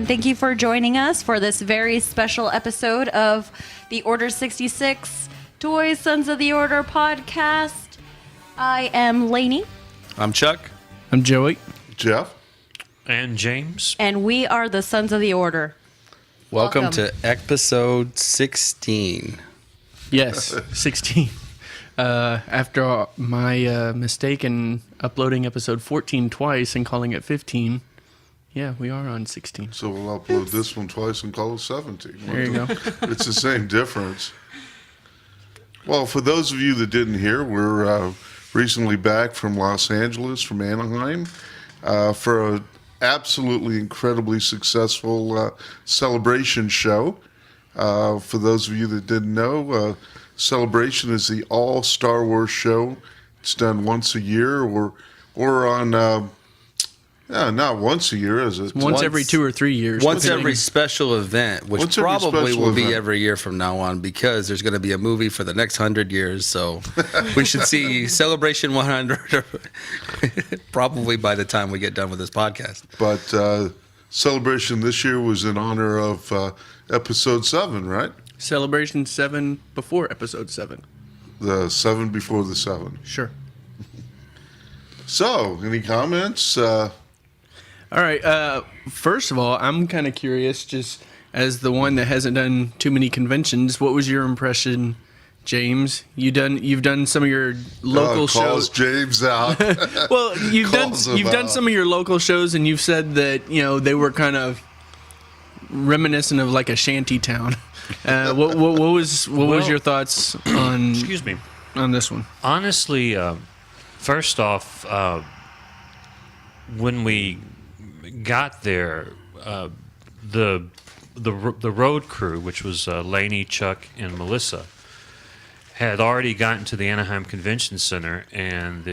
thank you for joining us for this very special episode of the Order 66 Toys Sons of the Order podcast. I am Lainey. I'm Chuck. I'm Joey. Jeff. And James. And we are the Sons of the Order. Welcome to episode 16. Yes, 16. After my mistake in uploading episode 14 twice and calling it 15, yeah, we are on 16. So we'll upload this one twice and call it 17. There you go. It's the same difference. Well, for those of you that didn't hear, we're recently back from Los Angeles, from Anaheim, for an absolutely incredibly successful Celebration show. For those of you that didn't know, Celebration is the all Star Wars show. It's done once a year, or on not once a year, is it? Once every 2 or 3 years. Once every special event, which probably will be event. every year from now on, because there's going to be a movie for the next 100 years. So we should see Celebration 100 probably by the time we get done with this podcast. But Celebration this year was in honor of episode 7, right? Celebration 7 before episode 7. The 7 before the 7. Sure. So, any comments? All right. First of all, I'm kind of curious, just as the one that hasn't done too many conventions, what was your impression, James? You've done some of your local calls shows. James out. Well, you've done out. some of your local shows, and you've said that they were kind of reminiscent of like a shanty town. What was your thoughts on? Excuse me. On this one. Honestly, first off, when we got there, the road crew, which was Lainey, Chuck, and Melissa, had already gotten to the Anaheim Convention Center, and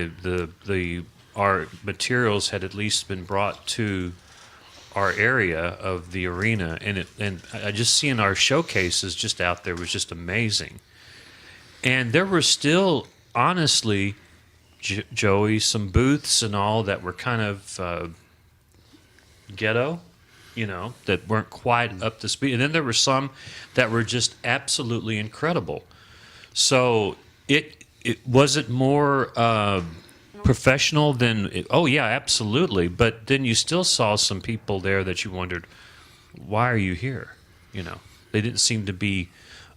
our materials had at least been brought to our area of the arena, and I just seeing our showcases just out there was just amazing. And there were still, honestly, Joey, some booths and all that were kind of ghetto, that weren't quite up to speed. And then there were some that were just absolutely incredible. So it was more professional than oh yeah, absolutely. But then you still saw some people there that you wondered, why are you here? They didn't seem to be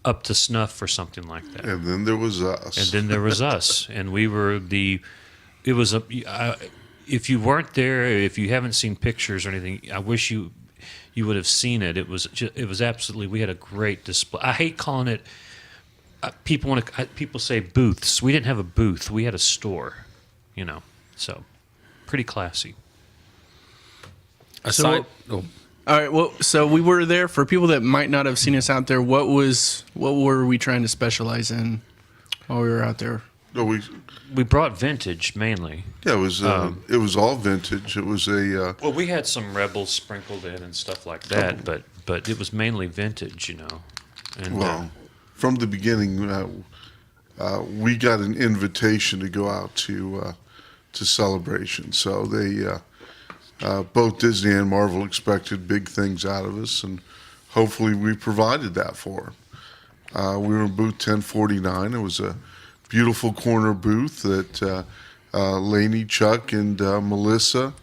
up to snuff for something like that. And then there was us. And we were if you weren't there, if you haven't seen pictures or anything, I wish you would have seen it. It was absolutely, we had a great display. I hate calling it, people say booths. We didn't have a booth. We had a store, so pretty classy. All right. Well, so we were there. For people that might not have seen us out there, what were we trying to specialize in while we were out there? No, we brought vintage mainly. Yeah, it was all vintage. It was a well, we had some Rebels sprinkled in and stuff like that, but it was mainly vintage, And from the beginning, we got an invitation to go out to Celebration. So they both Disney and Marvel expected big things out of us, and hopefully we provided that for them. We were in booth 1049. It was a beautiful corner booth that Lainey, Chuck, and Melissa.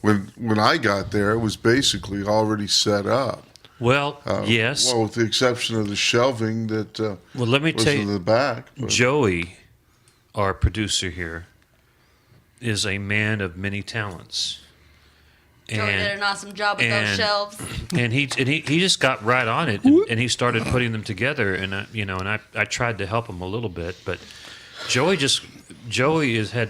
When I got there, it was basically already set up. Well, yes. Well, with the exception of the shelving that let me was tell in you, the back. But. Joey, our producer here, is a man of many talents. Joey did an awesome job with those shelves. And he just got right on it, and he started putting them together. And I tried to help him a little bit, but Joey had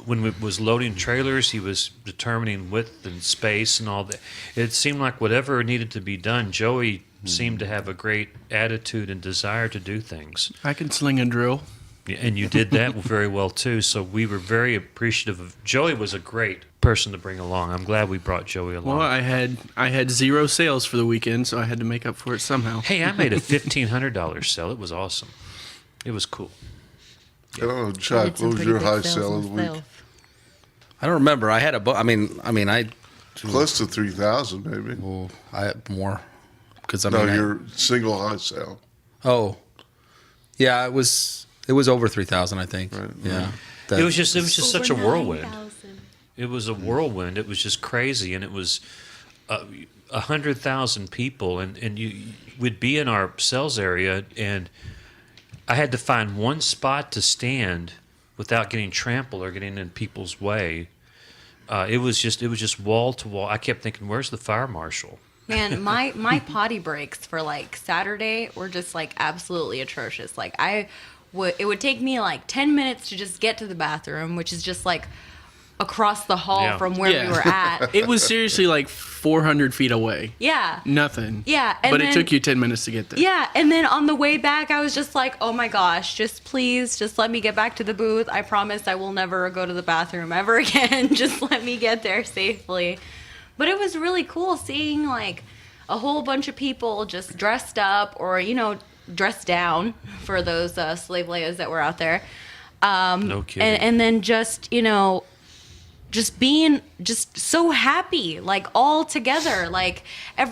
when we was loading trailers, he was determining width and space and all that. It seemed like whatever needed to be done, Joey seemed to have a great attitude and desire to do things. I can sling a drill. And you did that very well too. So we were very appreciative of Joey. Was a great person to bring along. I'm glad we brought Joey along. Well, I had 0 sales for the weekend, so I had to make up for it somehow. Hey, I made a $1,500 sale. It was awesome. It was cool. I don't know, Chuck, what was your high sale of the week? I don't remember. I had a I Close to 3,000, maybe. Well, I have more because I No, mean, your single high sale. oh, yeah, it was over 3,000, I think. Right, Yeah, It was just such a Over whirlwind. 9,000. It was a whirlwind. It was just crazy, and it was 100,000 people, and you would be in our sales area, and I had to find one spot to stand without getting trampled or getting in people's way. It was just wall to wall. I kept thinking, where's the fire marshal? Man, my potty breaks for like Saturday were just like absolutely atrocious. Like it would take me like 10 minutes to just get to the bathroom, which is just like across the hall Yeah. from where we were at. It was seriously like 400 feet away. Yeah. Nothing. Yeah, and But then- it took you 10 minutes to get there. Yeah, and then on the way back, I was just like, oh my gosh, just let me get back to the booth. I promise I will never go to the bathroom ever again. Just let me get there safely. But it was really cool seeing like a whole bunch of people just dressed up or, dressed down for those slave Leias that were out there. No kidding. And then just being just so happy, like all together. Like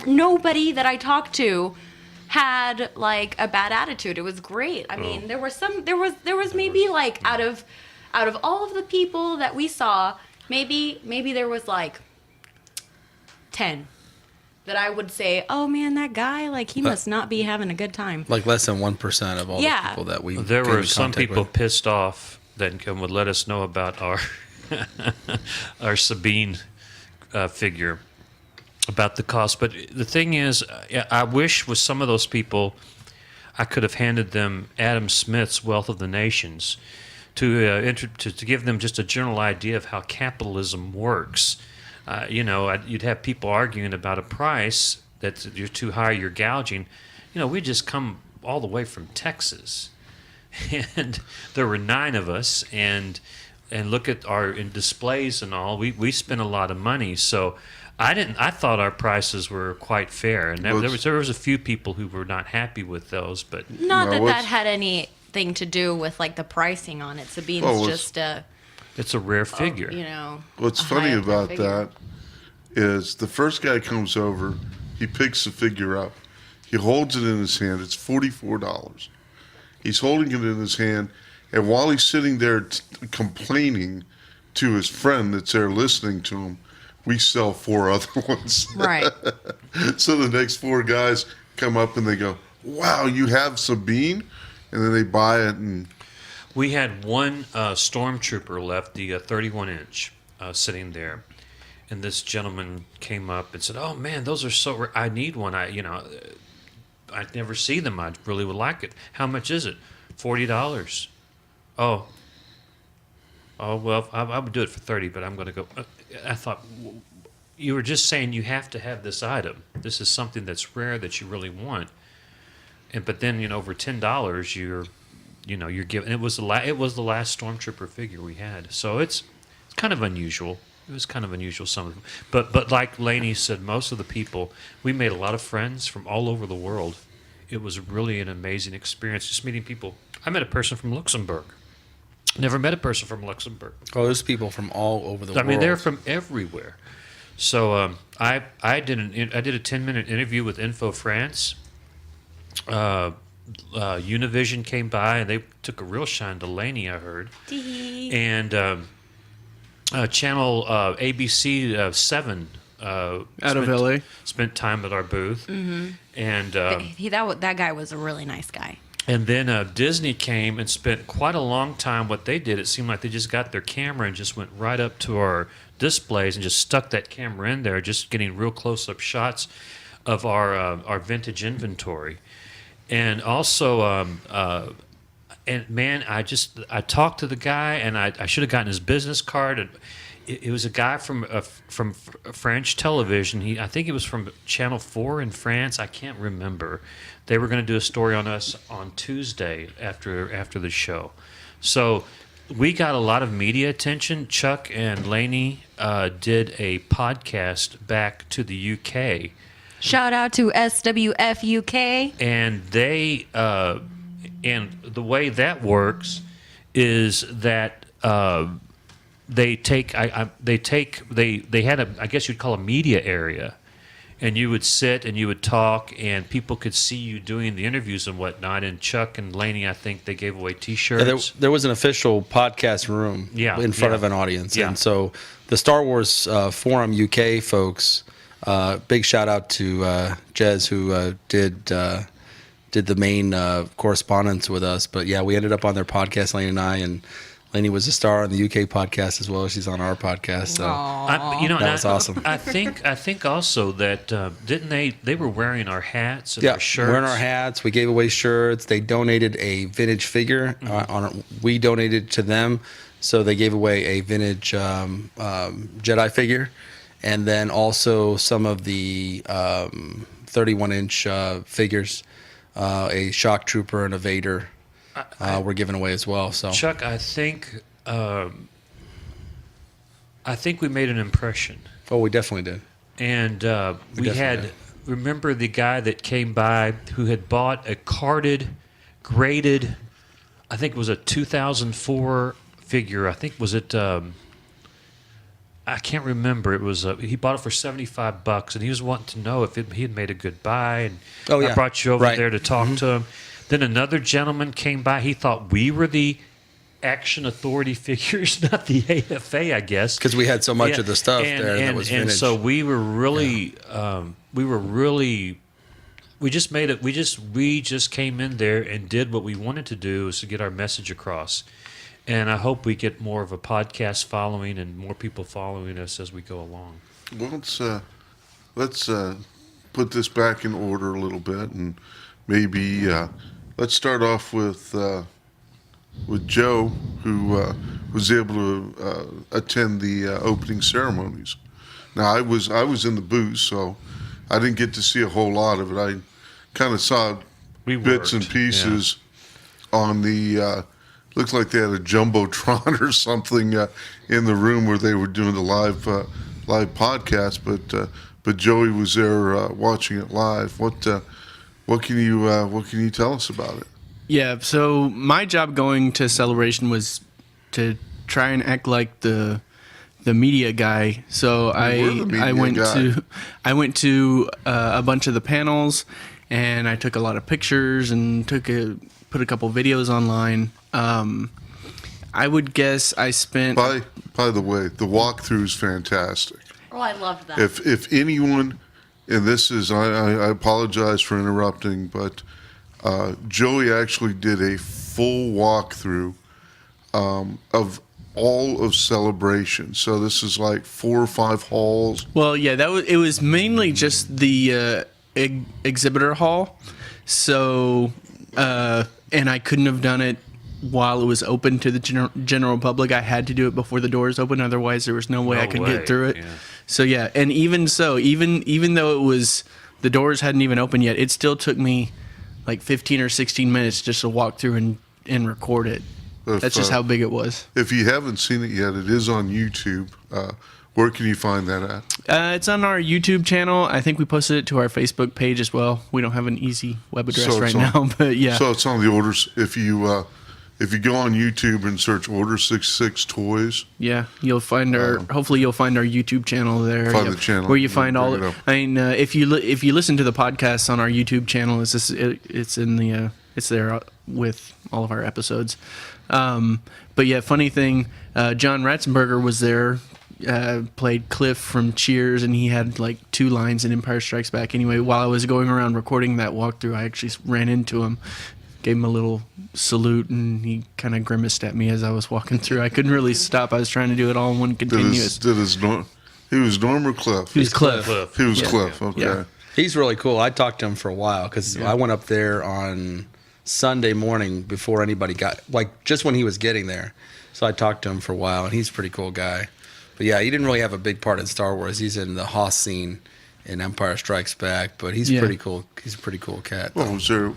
nobody that I talked to had like a bad attitude. It was great. I mean, there was maybe like out of all of the people that we saw, maybe there was like 10 that I would say, oh man, that guy, like he must not be having a good time. like less than 1% of all the Yeah. people that we. There came were in some contact people with. pissed off that would let us know about our our Sabine figure, about the cost. But the thing is, I wish with some of those people, I could have handed them Adam Smith's Wealth of the Nations to give them just a general idea of how capitalism works. You'd have people arguing about a price that you're too high, you're gouging. We just come all the way from Texas, and there were 9 of us, and look at our in displays and all. We spent a lot of money, so I thought our prices were quite fair, and there was a few people who were not happy with those, but Not No, that what's- that had anything to do with like the pricing on it. Sabine's Well, just it's a rare figure. What's a funny high-up about figure. that is the first guy comes over, he picks the figure up, he holds it in his hand. It's $44. He's holding it in his hand, and while he's sitting there complaining to his friend that's there listening to him, we sell 4 other ones. Right. So the next 4 guys come up and they go, "Wow, you have Sabine?" And then they buy it, and We had one stormtrooper left, the 31-inch, sitting there, and this gentleman came up and said, "Oh man, those are so rare. I need one. I never see them. I really would like it. How much is it? $40. Oh, well, I would do it for 30, but I'm going to go." I thought, you were just saying you have to have this item. This is something that's rare that you really want, but then over $10 you're given. It was the last stormtrooper figure we had, so it's kind of unusual. It was kind of unusual, some of them, but like Lainey said, most of the people, we made a lot of friends from all over the world. It was really an amazing experience, just meeting people. I met a person from Luxembourg. Never met a person from Luxembourg. Oh, there's people from all over the world. I mean, they're from everywhere. So I did a 10-minute interview with Info France. Univision came by and they took a real shine to Laney, I heard. And channel ABC 7 Out of LA. spent time at our booth. Mm-hmm. And that guy was a really nice guy. and then Disney came and spent quite a long time. What they did, it seemed like they just got their camera and just went right up to our displays and just stuck that camera in there, just getting real close-up shots of our vintage inventory. And also, and man, I talked to the guy, and I should have gotten his business card. And it was a guy from French television. I think he was from Channel 4 in France. I can't remember. They were going to do a story on us on Tuesday after the show. So we got a lot of media attention. Chuck and Lainey did a podcast back to the UK. Shout out to SWF UK. And they and the way that works is that they had a, I guess you'd call a media area, and you would sit and you would talk, and people could see you doing the interviews and whatnot. And Chuck and Laney, I think they gave away T-shirts. There was an official podcast room in front of an audience. And so the Star Wars Forum UK folks, big shout out to Jez, who did the main correspondence with us. But yeah, we ended up on their podcast, Laney and I, and Laney was a star on the UK podcast as well. She's on our podcast. So that was awesome. I think also that didn't they were wearing our hats and our shirts. Wearing our hats. We gave away shirts. They donated a vintage figure. We donated to them, so they gave away a vintage Jedi figure, and then also some of the 31-inch figures, a shock trooper and a Vader. Were given away as well. So Chuck, I think we made an impression. Oh, we definitely did. And we had remember the guy that came by who had bought a carded, graded, I think it was a 2004 figure. I think was it. I can't remember. It was he bought it for $75, and he was wanting to know if he had made a good buy. And I brought you over there to talk to him. Then another gentleman came by. He thought we were the Action Authority figures, not the AFA, I guess. Because we had so much of the stuff there that was vintage. And so we were really, we just made it. We just came in there and did what we wanted to do, is to get our message across. And I hope we get more of a podcast following and more people following us as we go along. Well, let's put this back in order a little bit, and maybe let's start off with Joe, who was able to attend the opening ceremonies. Now, I was in the booth, so I didn't get to see a whole lot of it. I kind of saw bits and pieces on the. Looked like they had a jumbotron or something in the room where they were doing the live podcast. But Joey was there watching it live. What can you tell us about it? Yeah, so my job going to Celebration was to try and act like the media guy. So I went to a bunch of the panels, and I took a lot of pictures and put a couple videos online. I would guess I spent. By the way, the walkthrough is fantastic. Oh, I loved that. If anyone, and this is, I apologize for interrupting, but Joey actually did a full walkthrough of all of Celebration. So this is like 4 or 5 halls. Well, yeah, it was mainly just the exhibitor hall. So, and I couldn't have done it while it was open to the general public. I had to do it before the doors opened. Otherwise, there was no way I could get through it. Yeah. So yeah, and even though it was, the doors hadn't even opened yet, it still took me like 15 or 16 minutes just to walk through and record it. That's just how big it was. If you haven't seen it yet, it is on YouTube. Where can you find that at? It's on our YouTube channel. I think we posted it to our Facebook page as well. We don't have an easy web address now, but yeah. So it's on the orders. If you go on YouTube and search Order 66 Toys, yeah, you'll find hopefully you'll find our YouTube channel there. Find the channel where you find all. I mean, if you listen to the podcasts on our YouTube channel, it's there with all of our episodes. But yeah, funny thing, John Ratzenberger was there. Played Cliff from Cheers, and he had like 2 lines in Empire Strikes Back. Anyway, while I was going around recording that walkthrough, I actually ran into him, gave him a little salute, and he kind of grimaced at me as I was walking through. I couldn't really stop. I was trying to do it all in one continuous. He was Norm or Cliff? He was Cliff. He was Cliff. Okay. Yeah. He's really cool. I talked to him for a while because I went up there on Sunday morning before anybody got, like, just when he was getting there. So I talked to him for a while, and he's a pretty cool guy. But yeah, he didn't really have a big part in Star Wars. He's in the Hoth scene in Empire Strikes Back, but he's pretty cool. He's a pretty cool cat. Well, was there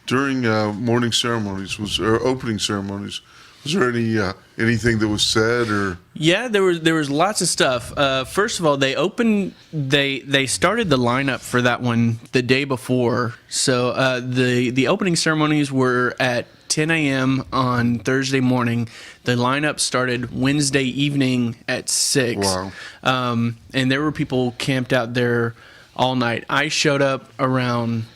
during morning ceremonies, or opening ceremonies, Was there anything that was said or? Yeah, there was lots of stuff. First of all, they started the lineup for that one the day before. So the opening ceremonies were at 10 a.m. on Thursday morning. The lineup started Wednesday evening at 6. Wow. And there were people camped out there all night. I showed up around,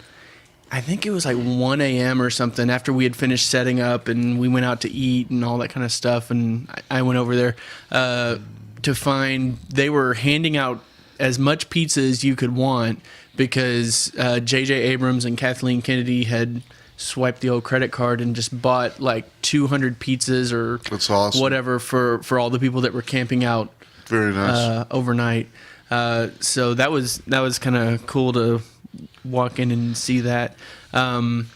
I think it was like 1 a.m. or something after we had finished setting up, and we went out to eat and all that kind of stuff. And I went over there to find they were handing out as much pizza as you could want because J.J. Abrams and Kathleen Kennedy had swiped the old credit card and just bought like 200 pizzas or That's awesome. whatever for all the people that were camping out Very nice. overnight. So that was kind of cool to walk in and see that. Trying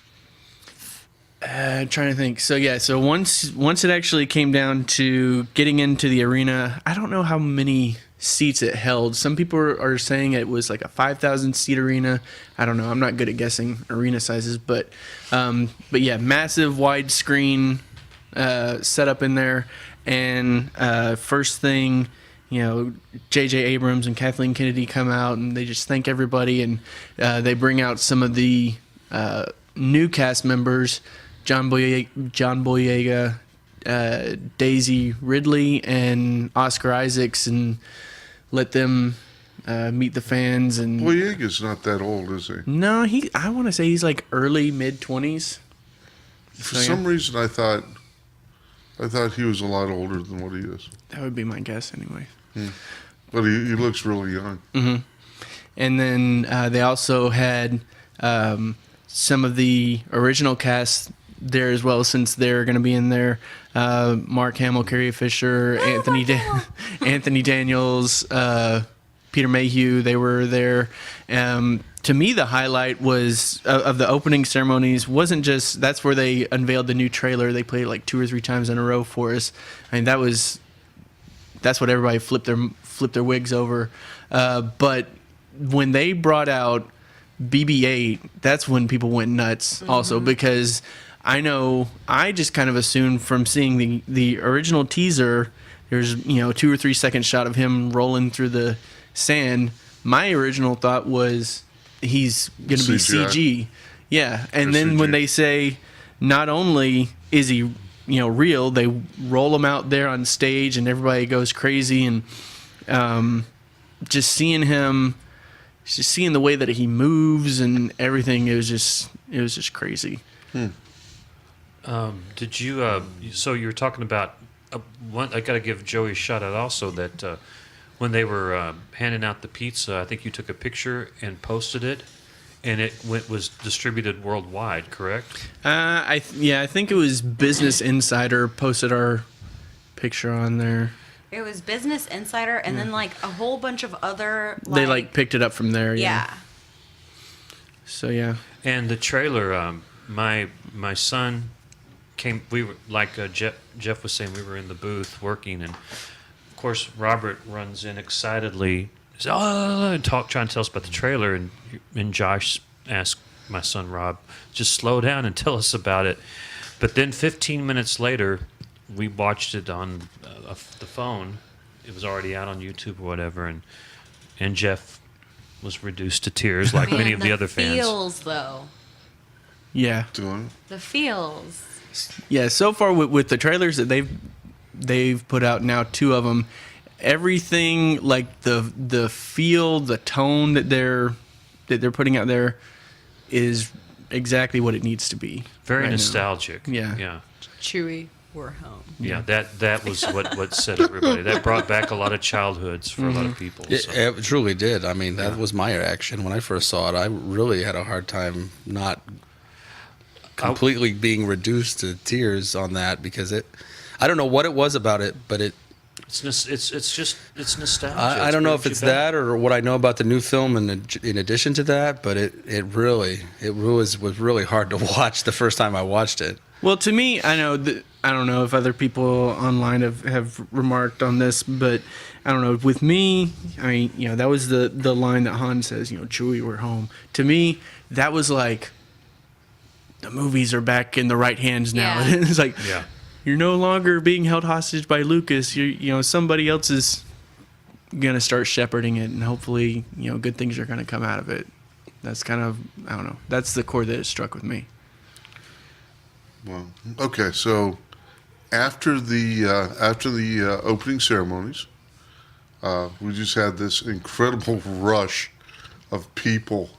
to think. So yeah, so once it actually came down to getting into the arena, I don't know how many seats it held. Some people are saying it was like a 5,000 seat arena. I don't know. I'm not good at guessing arena sizes, but yeah, massive widescreen setup in there. And first thing, J.J. Abrams and Kathleen Kennedy come out and they just thank everybody, and they bring out some of the new cast members, John Boyega, Daisy Ridley, and Oscar Isaacs, and let them meet the fans. And Boyega's not that old, is he? No, I want to say he's like early mid-20s. For some reason, I thought he was a lot older than what he is. That would be my guess anyway. But he looks really young. Mm-hmm. And then they also had some of the original cast there as well, since they're going to be in there. Mark Hamill, Carrie Fisher, Anthony Daniels, Peter Mayhew, they were there. To me, the highlight was of the opening ceremonies wasn't just that's where they unveiled the new trailer. They played it like 2 or 3 times in a row for us. I mean, that's what everybody flipped their wigs over. But when they brought out BB-8, that's when people went nuts. Mm-hmm. Also, because I just kind of assumed from seeing the original teaser, there's 2 or 3 second shot of him rolling through the sand. My original thought was he's going to be CG. Yeah. And then when they say not only is he, real, they roll him out there on stage and everybody goes crazy. And just seeing the way that he moves and everything, it was just crazy. Did you, so you were talking about, I got to give Joey a shout out also that when they were handing out the pizza, I think you took a picture and posted it, and it was distributed worldwide, correct? I think it was Business Insider posted our picture on there. It was Business Insider, and then like a whole bunch of other. They picked it up from there. Yeah. So yeah. And the trailer, my son came. We were like Jeff was saying, we were in the booth working, and of course Robert runs in excitedly, says, and trying to tell us about the trailer, and Josh asked my son Rob, just slow down and tell us about it. But then 15 minutes later, we watched it on the phone. It was already out on YouTube or whatever, and Jeff was reduced to tears like many of the other fans. The feels, though. Yeah. The feels. Yeah. So far with the trailers that they've put out now, 2 of them, everything like the feel, the tone that they're putting out there is exactly what it needs to be. Very right nostalgic. Now. Yeah. Chewie, we're home. Yeah, that was what set everybody. That brought back a lot of childhoods for a lot of people. So. It truly did. I mean, that was my reaction when I first saw it. I really had a hard time not completely being reduced to tears on that because I don't know what it was about it, but it's nostalgia. I don't know if it's that or what I know about the new film in addition to that, but it was really hard to watch the first time I watched it. Well, to me, I don't know if other people online have remarked on this, but I don't know. With me, I mean, that was the line that Han says, Chewie, we're home. To me, that was like, the movies are back in the right hands now. Yeah. It's like, you're no longer being held hostage by Lucas. Somebody else is going to start shepherding it, and hopefully, good things are going to come out of it. That's kind of, I don't know. That's the chord that it struck with me. Well, okay, so after the opening ceremonies, we just had this incredible rush of people.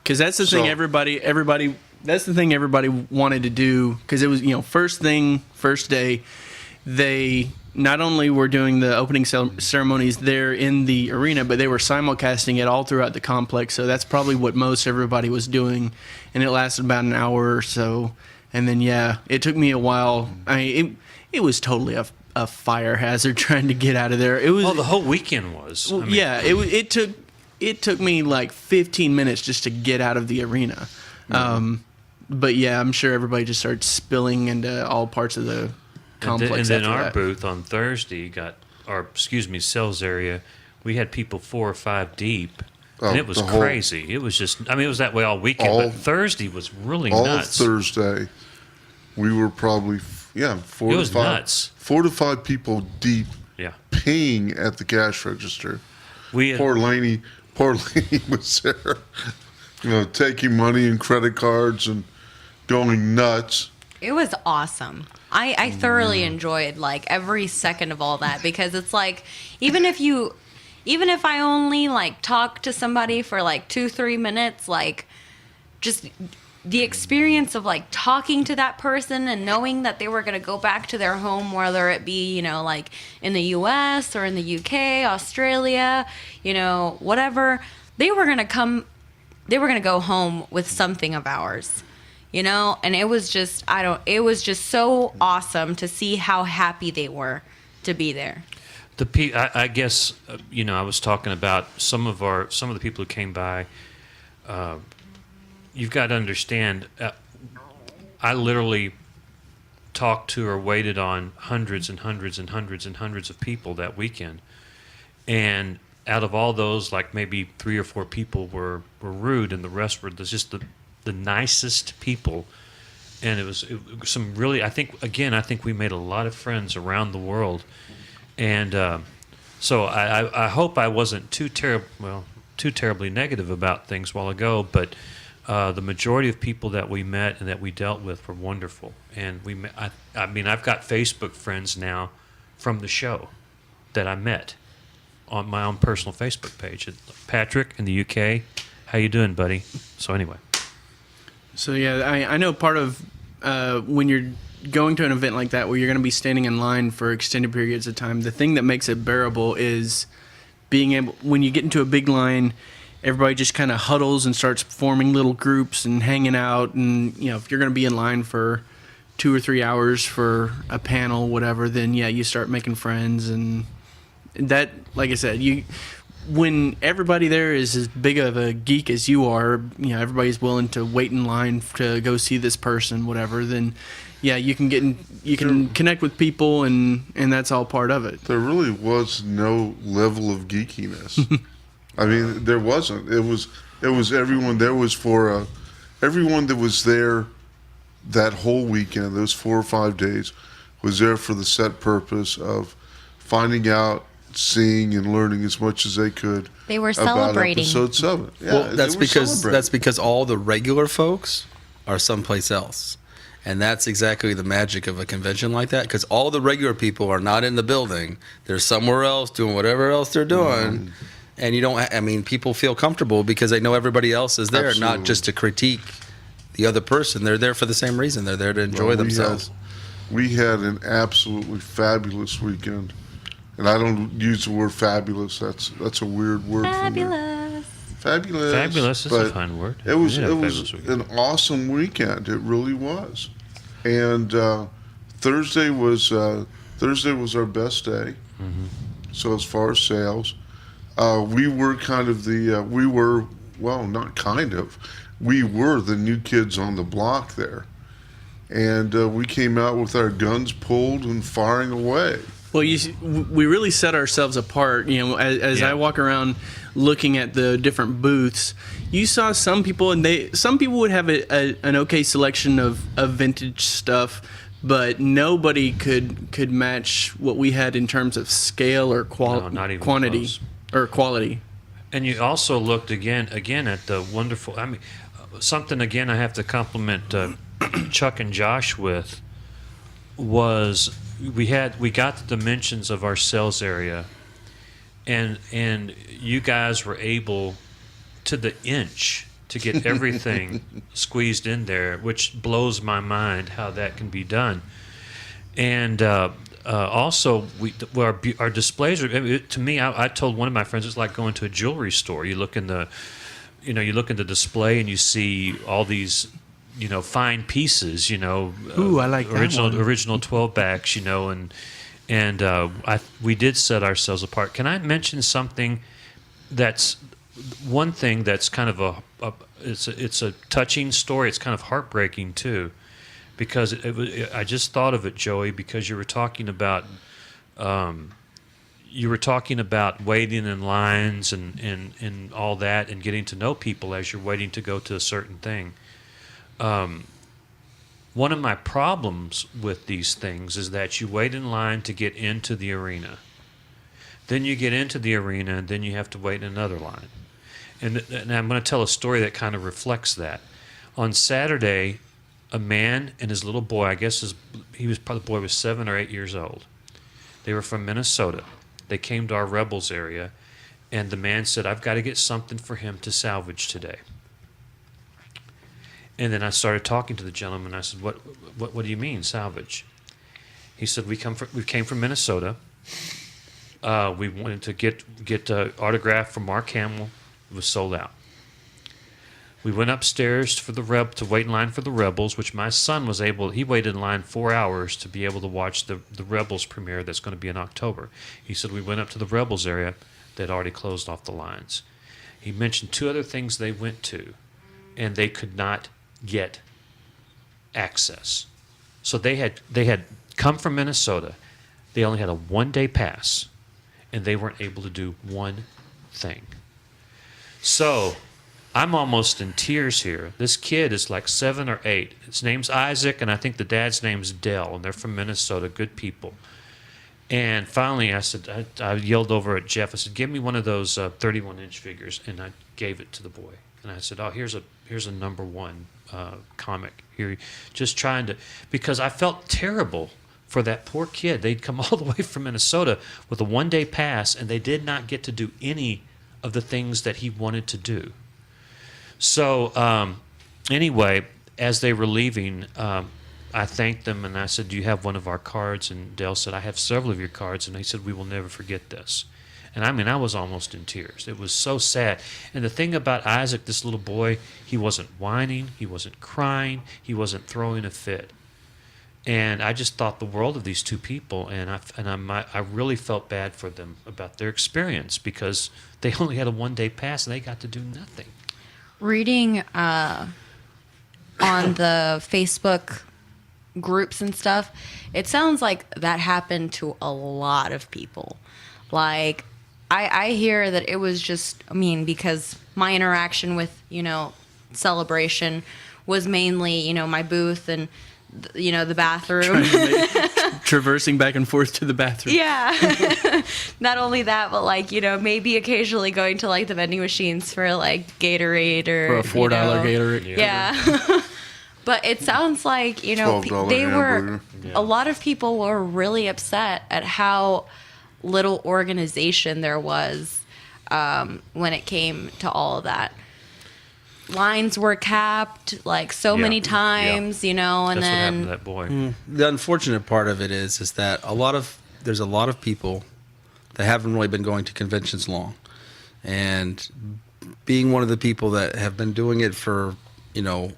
Because that's the thing everybody. That's the thing everybody wanted to do. Because it was first day, they not only were doing the opening ceremonies there in the arena, but they were simulcasting it all throughout the complex. So that's probably what most everybody was doing, and it lasted about an hour or so. And then it took me a while. It was totally a fire hazard trying to get out of there. It was the whole weekend was. It took me like 15 minutes just to get out of the arena. But I'm sure everybody just started spilling into all parts of the complex. And then our booth on Thursday sales area, we had people 4 or 5 deep. And it was crazy. It was just, it was that way all weekend. But Thursday was really nuts. All Thursday, we were probably, 4 to 5 people deep paying at the cash register. Poor Laney was there, taking money and credit cards and going nuts. It was awesome. I thoroughly enjoyed like every second of all that, because it's like even if I only like talk to somebody for like 2-3 minutes, like just the experience of like talking to that person and knowing that they were going to go back to their home, whether it be, like in the US or in the UK, Australia, whatever, they were going to go home with something of ours. And it was just, it was just so awesome to see how happy they were to be there. I guess, I was talking about some of the people who came by. You've got to understand, I literally talked to or waited on hundreds and hundreds and hundreds and hundreds of people that weekend. And out of all those, like maybe 3 or 4 people were rude, and the rest were just the nicest people. And it was some really, I think we made a lot of friends around the world. And so I hope I wasn't too terribly negative about things a while ago, but the majority of people that we met and that we dealt with were wonderful. And I've got Facebook friends now from the show that I met on my own personal Facebook page. Patrick in the UK, how you doing, buddy? So anyway. So I know part of when you're going to an event like that where you're going to be standing in line for extended periods of time, the thing that makes it bearable is being able, when you get into a big line, everybody just kind of huddles and starts forming little groups and hanging out. And, if you're going to be in line for 2 or 3 hours for a panel, whatever, then you start making friends. And that, like I said, when everybody there is as big of a geek as you are, everybody's willing to wait in line to go see this person, whatever, then you can connect with people, and that's all part of it. There really was no level of geekiness. There wasn't. It was everyone. There was everyone that was there that whole weekend, those 4 or 5 days, was there for the set purpose of finding out, seeing, and learning as much as they could. They were celebrating about Episode 7. Yeah, well, that's because all the regular folks are someplace else. And that's exactly the magic of a convention like that, because all the regular people are not in the building. They're somewhere else doing whatever else they're doing. And people feel comfortable because they know everybody else is there, Absolutely. not just to critique the other person. They're there for the same reason. They're there to enjoy themselves. We had an absolutely fabulous weekend. And I don't use the word fabulous. That's a weird word for me. Fabulous. Fabulous is a fine word. It was an awesome weekend. It really was. And Thursday was our best day. Mm-hmm. So as far as sales, we were we were the new kids on the block there. And we came out with our guns pulled and firing away. Well, we really set ourselves apart. As I walk around looking at the different booths, you saw some people, and some people would have an okay selection of vintage stuff, but nobody could match what we had in terms of scale or not even quantity close. or quality. And you also looked again at the wonderful. I mean, something again I have to compliment Chuck and Josh with was we got the dimensions of our sales area, and you guys were able to the inch to get everything squeezed in there, which blows my mind how that can be done. And also, our displays are. To me, I told one of my friends it's like going to a jewelry store. You look in the display and you see all these, fine pieces. Ooh, I like original that one. original 12 backs. And we did set ourselves apart. Can I mention something? That's one thing that's kind of it's a touching story. It's kind of heartbreaking too. Because I just thought of it, Joey, because you were talking about waiting in lines and all that, and getting to know people as you're waiting to go to a certain thing. One of my problems with these things is that you wait in line to get into the arena. Then you get into the arena, and then you have to wait in another line. And I'm going to tell a story that kind of reflects that. On Saturday, a man and his little boy, the boy was 7 or 8 years old. They were from Minnesota. They came to our Rebels area, and the man said, "I've got to get something for him to salvage today." And then I started talking to the gentleman. I said, "What do you mean salvage?" He said, "We came from Minnesota. We wanted to get an autograph from Mark Hamill. It was sold out. We went upstairs to wait in line for the Rebels, which my son was able. He waited in line 4 hours to be able to watch the Rebels premiere that's going to be in October. He said we went up to the Rebels area. They'd already closed off the lines. He mentioned 2 other things they went to, and they could not get access. So they had come from Minnesota. They only had a 1-day pass, and they weren't able to do one thing. So I'm almost in tears here. This kid is like 7 or 8. His name's Isaac, and I think the dad's name's Dell, and they're from Minnesota, good people. And finally, I yelled over at Jeff. I said, "Give me one of those 31-inch figures," and I gave it to the boy. And I said, "Oh, here's a number 1 comic here." Just trying to, because I felt terrible for that poor kid. They'd come all the way from Minnesota with a 1-day pass, and they did not get to do any of the things that he wanted to do. So anyway, as they were leaving, I thanked them and I said, "Do you have one of our cards?" And Dale said, "I have several of your cards." And he said, "We will never forget this." And I mean, I was almost in tears. It was so sad. And the thing about Isaac, this little boy, he wasn't whining, he wasn't crying, he wasn't throwing a fit. And I just thought the world of these 2 people, and I really felt bad for them about their experience because they only had a 1-day pass and they got to do nothing. Reading on the Facebook groups and stuff, it sounds like that happened to a lot of people. Like, I hear that it was just, because my interaction with, Celebration was mainly, my booth and, the bathroom. Traversing back and forth to the bathroom. Yeah. Not only that, but maybe occasionally going to the vending machines for Gatorade or for a $4 Gatorade. Yeah. But it sounds like, they hamburger. a lot of people were really upset at how little organization there was when it came to all of that. Lines were capped many times, and That's then what happened to that boy. The unfortunate part of it is that there's a lot of people that haven't really been going to conventions long, and being one of the people that have been doing it for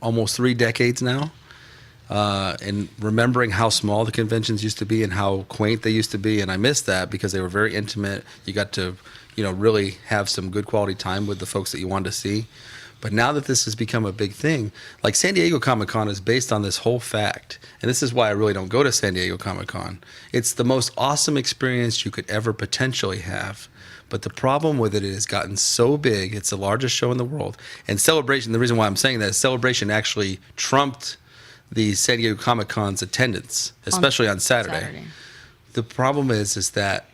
almost 3 decades now, and remembering how small the conventions used to be and how quaint they used to be, and I miss that because they were very intimate. You got to really have some good quality time with the folks that you wanted to see. But now that this has become a big thing, San Diego Comic-Con is based on this whole fact. And this is why I really don't go to San Diego Comic-Con. It's the most awesome experience you could ever potentially have. But the problem with it has gotten so big. It's the largest show in the world. And Celebration, the reason why I'm saying that is Celebration actually trumped the San Diego Comic-Con's attendance, especially on Saturday. The problem is that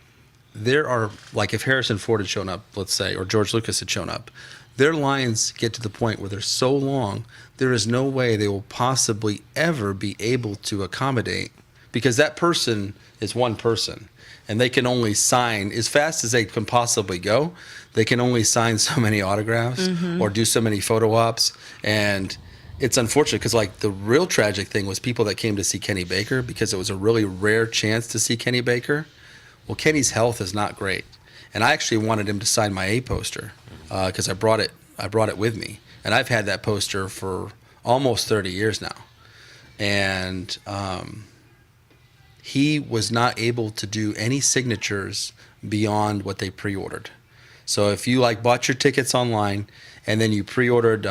there are, like if Harrison Ford had shown up, let's say, or George Lucas had shown up, their lines get to the point where they're so long, there is no way they will possibly ever be able to accommodate, because that person is one person, and they can only sign as fast as they can possibly go. They can only sign so many autographs or do so many photo ops, and it's unfortunate because like the real tragic thing was people that came to see Kenny Baker because it was a really rare chance to see Kenny Baker. Well, Kenny's health is not great, and I actually wanted him to sign my A poster because I brought it with me, and I've had that poster for almost 30 years now, and he was not able to do any signatures beyond what they pre-ordered. So if you like bought your tickets online and then you pre-ordered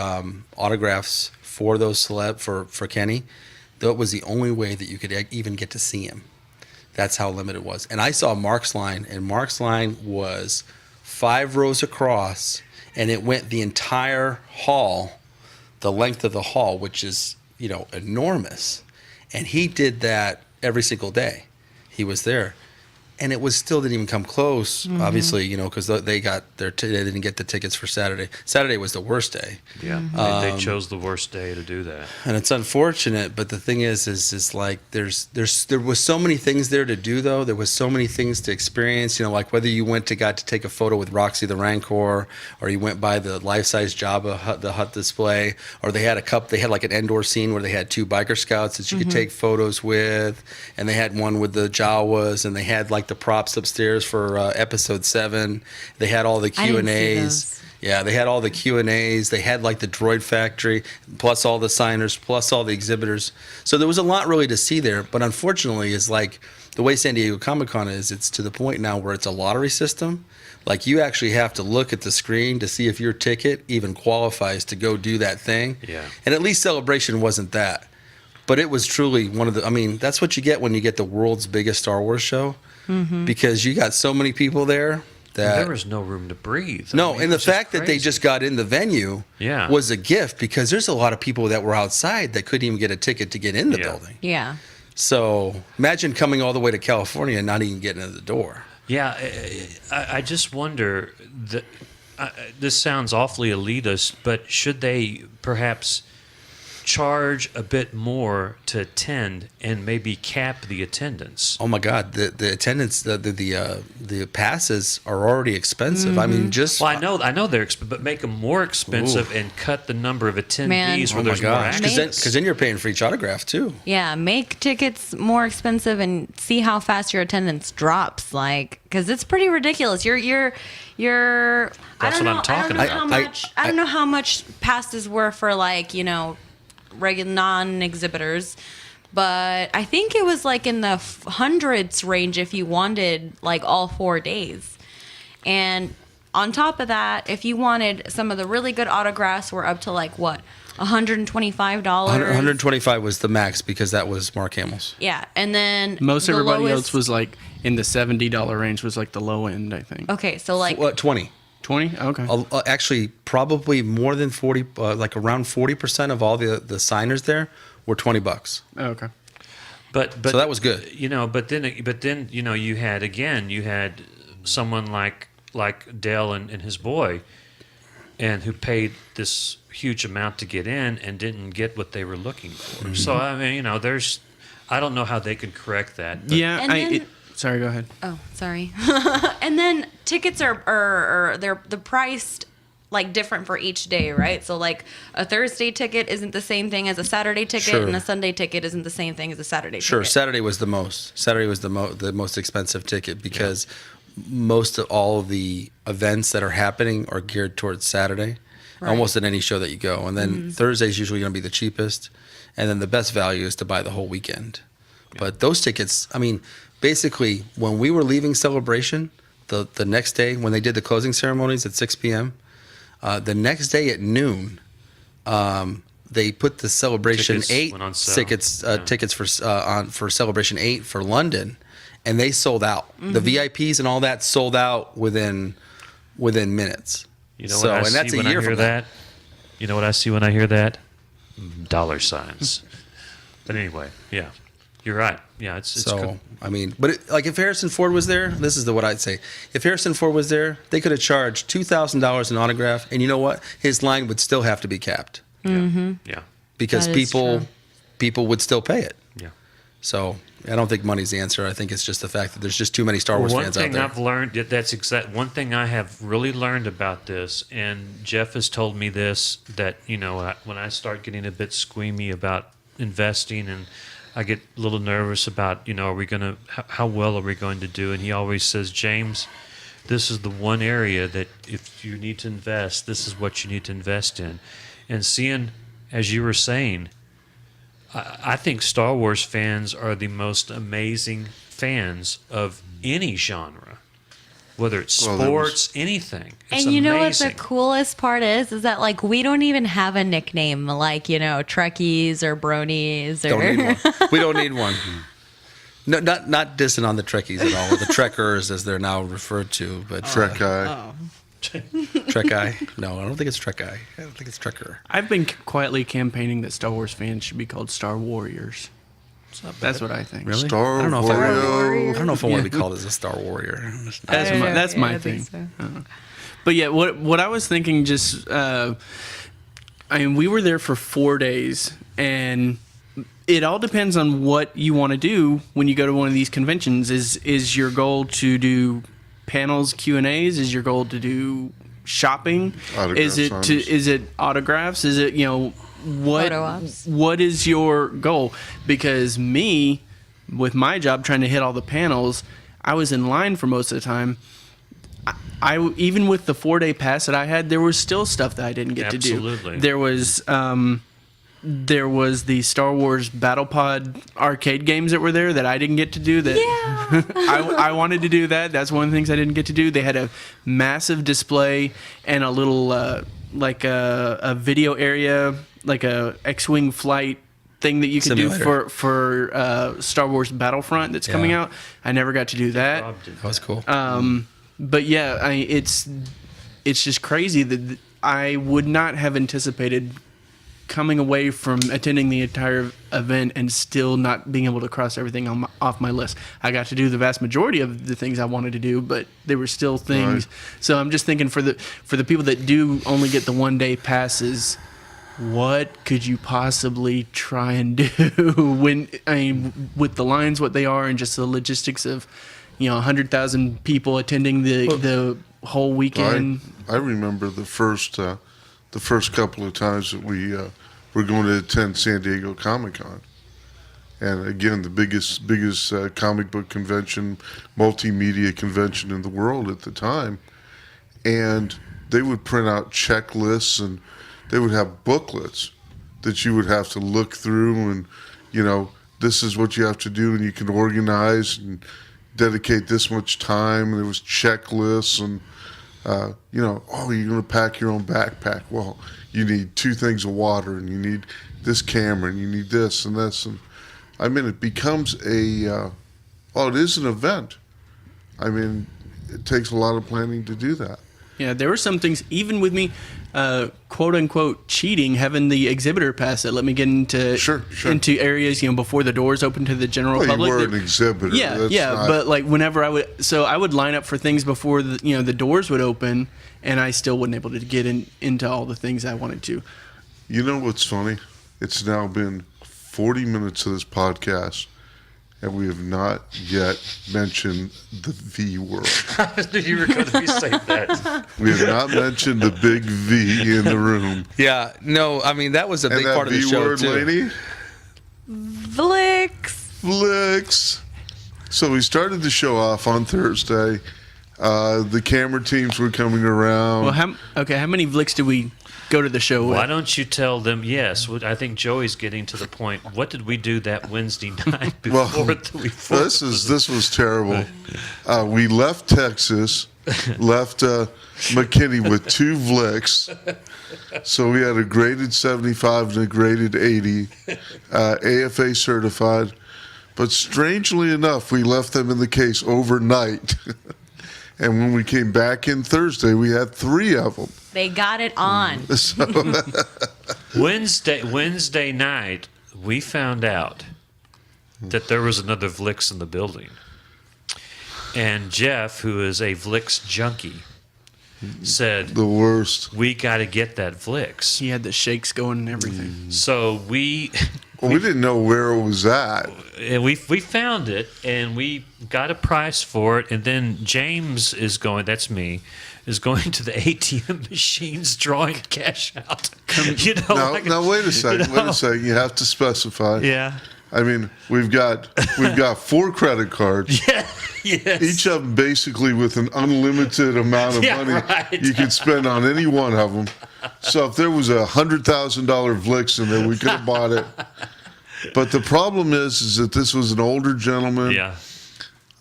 autographs for those for Kenny, that was the only way that you could even get to see him. That's how limited it was. And I saw Mark's line, and Mark's line was 5 rows across, and it went the entire hall, the length of the hall, which is, enormous. And he did that every single day. He was there. And it didn't even come close, obviously, because they didn't get the tickets for Saturday. Saturday was the worst day. Yeah, they chose the worst day to do that. And it's unfortunate, but the thing is like there was so many things there to do, though. There was so many things to experience, like whether you got to take a photo with Roxy the Rancor, or you went by the life-size Jabba the Hutt display, or they had like an indoor scene where they had 2 biker scouts that you could take photos with, and they had one with the Jawas, and they had like the props upstairs for episode 7. They had all the Q&As. Yeah, they had all the Q&As. They had like the droid factory, plus all the signers, plus all the exhibitors. So there was a lot really to see there. But unfortunately, is like the way San Diego Comic-Con is, it's to the point now where it's a lottery system. Like you actually have to look at the screen to see if your ticket even qualifies to go do that thing. Yeah. And at least Celebration wasn't that. But it was truly that's what you get when you get the world's biggest Star Wars show. Because you got so many people there that there was no room to breathe. And the fact that they just got in the venue was a gift, because there's a lot of people that were outside that couldn't even get a ticket to get in the building. Yeah. So imagine coming all the way to California and not even getting in the door. Yeah, I just wonder, this sounds awfully elitist, but should they perhaps charge a bit more to attend and maybe cap the attendance? Oh my God, the attendance, the passes are already expensive. I mean, I know they're expensive, but make them more expensive and cut the number of attendees where there's more access. Because then you're paying for each autograph too. Yeah, make tickets more expensive and see how fast your attendance drops. Like, because it's pretty ridiculous. You're. That's what I'm talking about. I don't know how much passes were for regular non-exhibitors, but I think it was like in the hundreds range if you wanted like all 4 days. And on top of that, if you wanted some of the really good autographs, were up to like what, $125. $125 was the max, because that was Mark Hamill's. Yeah, and then most everybody else was like in the $70 range was like the low end, I think. Okay, so like 20. 20? Okay. Actually, probably more than 40, like around 40% of all the signers there were $20. Oh, okay. But so that was good. But then you had someone like Dale and his boy, and who paid this huge amount to get in and didn't get what they were looking for. So I mean, I don't know how they can correct that. Yeah, sorry, go ahead. Oh, sorry. And then tickets are they're priced like different for each day, right? So like a Thursday ticket isn't the same thing as a Saturday ticket, and a Sunday ticket isn't the same thing as a Saturday ticket. Sure, Saturday was the most. Saturday was the most expensive ticket, because most of all of the events that are happening are geared towards Saturday, almost at any show that you go. And then Thursday's usually going to be the cheapest, and then the best value is to buy the whole weekend. Yeah. But those tickets, I mean, basically, when we were leaving Celebration, the next day, when they did the closing ceremonies at 6 p.m., the next day at noon, they put the Celebration 8 tickets for Celebration 8 for London, and they sold out. The VIPs and all that sold out within minutes. You know what I see when I hear that? You know what I see when I hear that? Dollar signs. But anyway, yeah, you're right. Yeah, it's So, cool. I mean, but if Harrison Ford was there, this is what I'd say. If Harrison Ford was there, they could have charged $2,000 an autograph, and you know what? His line would still have to be capped. Yeah. Because That is true. people would still pay it. Yeah. So I don't think money's the answer. I think it's just the fact that there's just too many Star Wars One fans out thing there. I've learned, one thing I have really learned about this, and Jeff has told me this, that, when I start getting a bit squeamy about investing and I get a little nervous about, are we going to, how well are we going to do? And he always says, James, this is the one area that if you need to invest, this is what you need to invest in. And seeing, as you were saying, I think Star Wars fans are the most amazing fans of any genre, whether it's sports, anything. It's And you know what amazing. the coolest part is that like we don't even have a nickname like Trekkies or Bronies or Don't need one. We don't need one. No, not dissing on the Trekkies at all, or the Trekkers as they're now referred to, but Trek guy. Trek Eye. No, I don't think it's Trek Eye. I don't think it's Trekker. I've been quietly campaigning that Star Wars fans should be called Star Warriors. That's what I think. Really? Star I don't know if Wario. I don't know if I want to be called as a Star Warrior. That's my I think thing. so. But yeah, what I was thinking, just we were there for 4 days, and it all depends on what you want to do when you go to one of these conventions. Is your goal to do panels, Q&As? Is your goal to do shopping? Autograph signings. Is it autographs? Is it Photo ops. what is your goal? Because me, with my job trying to hit all the panels, I was in line for most of the time. I even with the 4-day pass that I had, there was still stuff that I didn't get to do. Absolutely. There was the Star Wars Battle Pod arcade games that were there that I didn't get to do. That I wanted to do that. That's one of the things I didn't get to do. They had a massive display and a little like a video area, like a X-wing flight thing that you can do Simulator. for Star Wars Battlefront that's coming Yeah. out. I never got to do that. Rob did That was cool. But yeah, it's just crazy that I would not have anticipated coming away from attending the entire event and still not being able to cross everything off my list. I got to do the vast majority of the things I wanted to do, but there were still things. Right. So I'm just thinking for the people that do only get the 1-day passes, what could you possibly try and do with the lines what they are and just the logistics of 100,000 people attending the whole weekend. I remember the first couple of times that we were going to attend San Diego Comic-Con. And again, the biggest comic book convention, multimedia convention in the world at the time. And they would print out checklists and they would have booklets that you would have to look through and, this is what you have to do and you can organize and dedicate this much time. And there was checklists and, you're going to pack your own backpack. Well, you need 2 things of water and you need this camera and you need this and this. And I mean, it becomes it is an event. I mean, it takes a lot of planning to do that. Yeah, there were some things, even with me, quote unquote, cheating, having the exhibitor pass that let me get into Sure. into areas, before the doors open to the general Well, public. you were an exhibitor. Yeah, That's not- but like whenever I would line up for things before the doors would open, and I still wasn't able to get into all the things I wanted to. You know what's funny? It's now been 40 minutes of this podcast, and we have not yet mentioned the V word. You were going to say that. We have not mentioned the big V in the room. Yeah, no, I mean, that was a And big that part of the V show, word, too. lady? Flicks. Flicks. So we started the show off on Thursday. The camera teams were coming around. Well, how many Vlicks did we go to the show with? Why don't you tell them? Yes, I think Joey's getting to the point. What did we do that Wednesday night before This was terrible. We left Texas, left McKinney with 2 Vlicks. So we had a graded 75 and a graded 80, AFA certified. But strangely enough, we left them in the case overnight. And when we came back in Thursday, we had 3 of them. They got it on. So Wednesday night we found out that there was another Vlix in the building. And Jeff, who is a Vlix junkie, said, The worst. we got to get that Vlix. He had the shakes going and everything. So we didn't know where it was at. and we found it, and we got a price for it. And then James is going, that's me, is going to the ATM machines drawing cash out. You know, Now wait a second. Wait a second. You have to specify. Yeah. I mean, we've got 4 credit cards. Yeah. Yes. Each of them basically with an unlimited amount of money right. you could spend on any one of them. So if there was $100,000 Vlix in there, we could have bought it. But the problem is that this was an older gentleman. Yeah.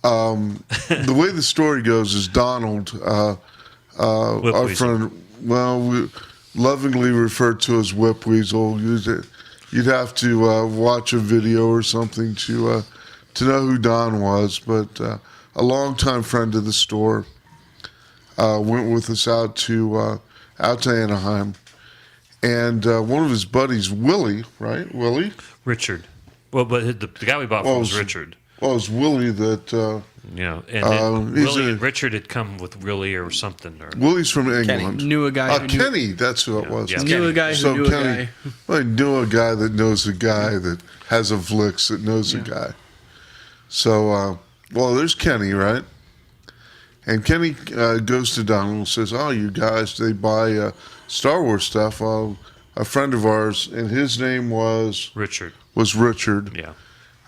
The way the story goes is Donald, our friend, we lovingly referred to as Whip Weasel. You'd have to watch a video or something to know who Don was, but a longtime friend of the store went with us out to Anaheim, and one of his buddies, Willie, right? Willie? Richard. Well, but the guy we bought from was Richard. Well, it was Willie that... and then Willie and Richard had come with Willie or something. Or Willie's from England. Knew a guy. Kenny, that's who it was. Yeah. Knew a guy who knew a guy. I knew a guy that knows a guy that has a Vlix that knows a guy. So, there's Kenny, right? And Kenny goes to Donald and says, "Oh, you guys, they buy Star Wars stuff." A friend of ours, and his name was Richard. Yeah.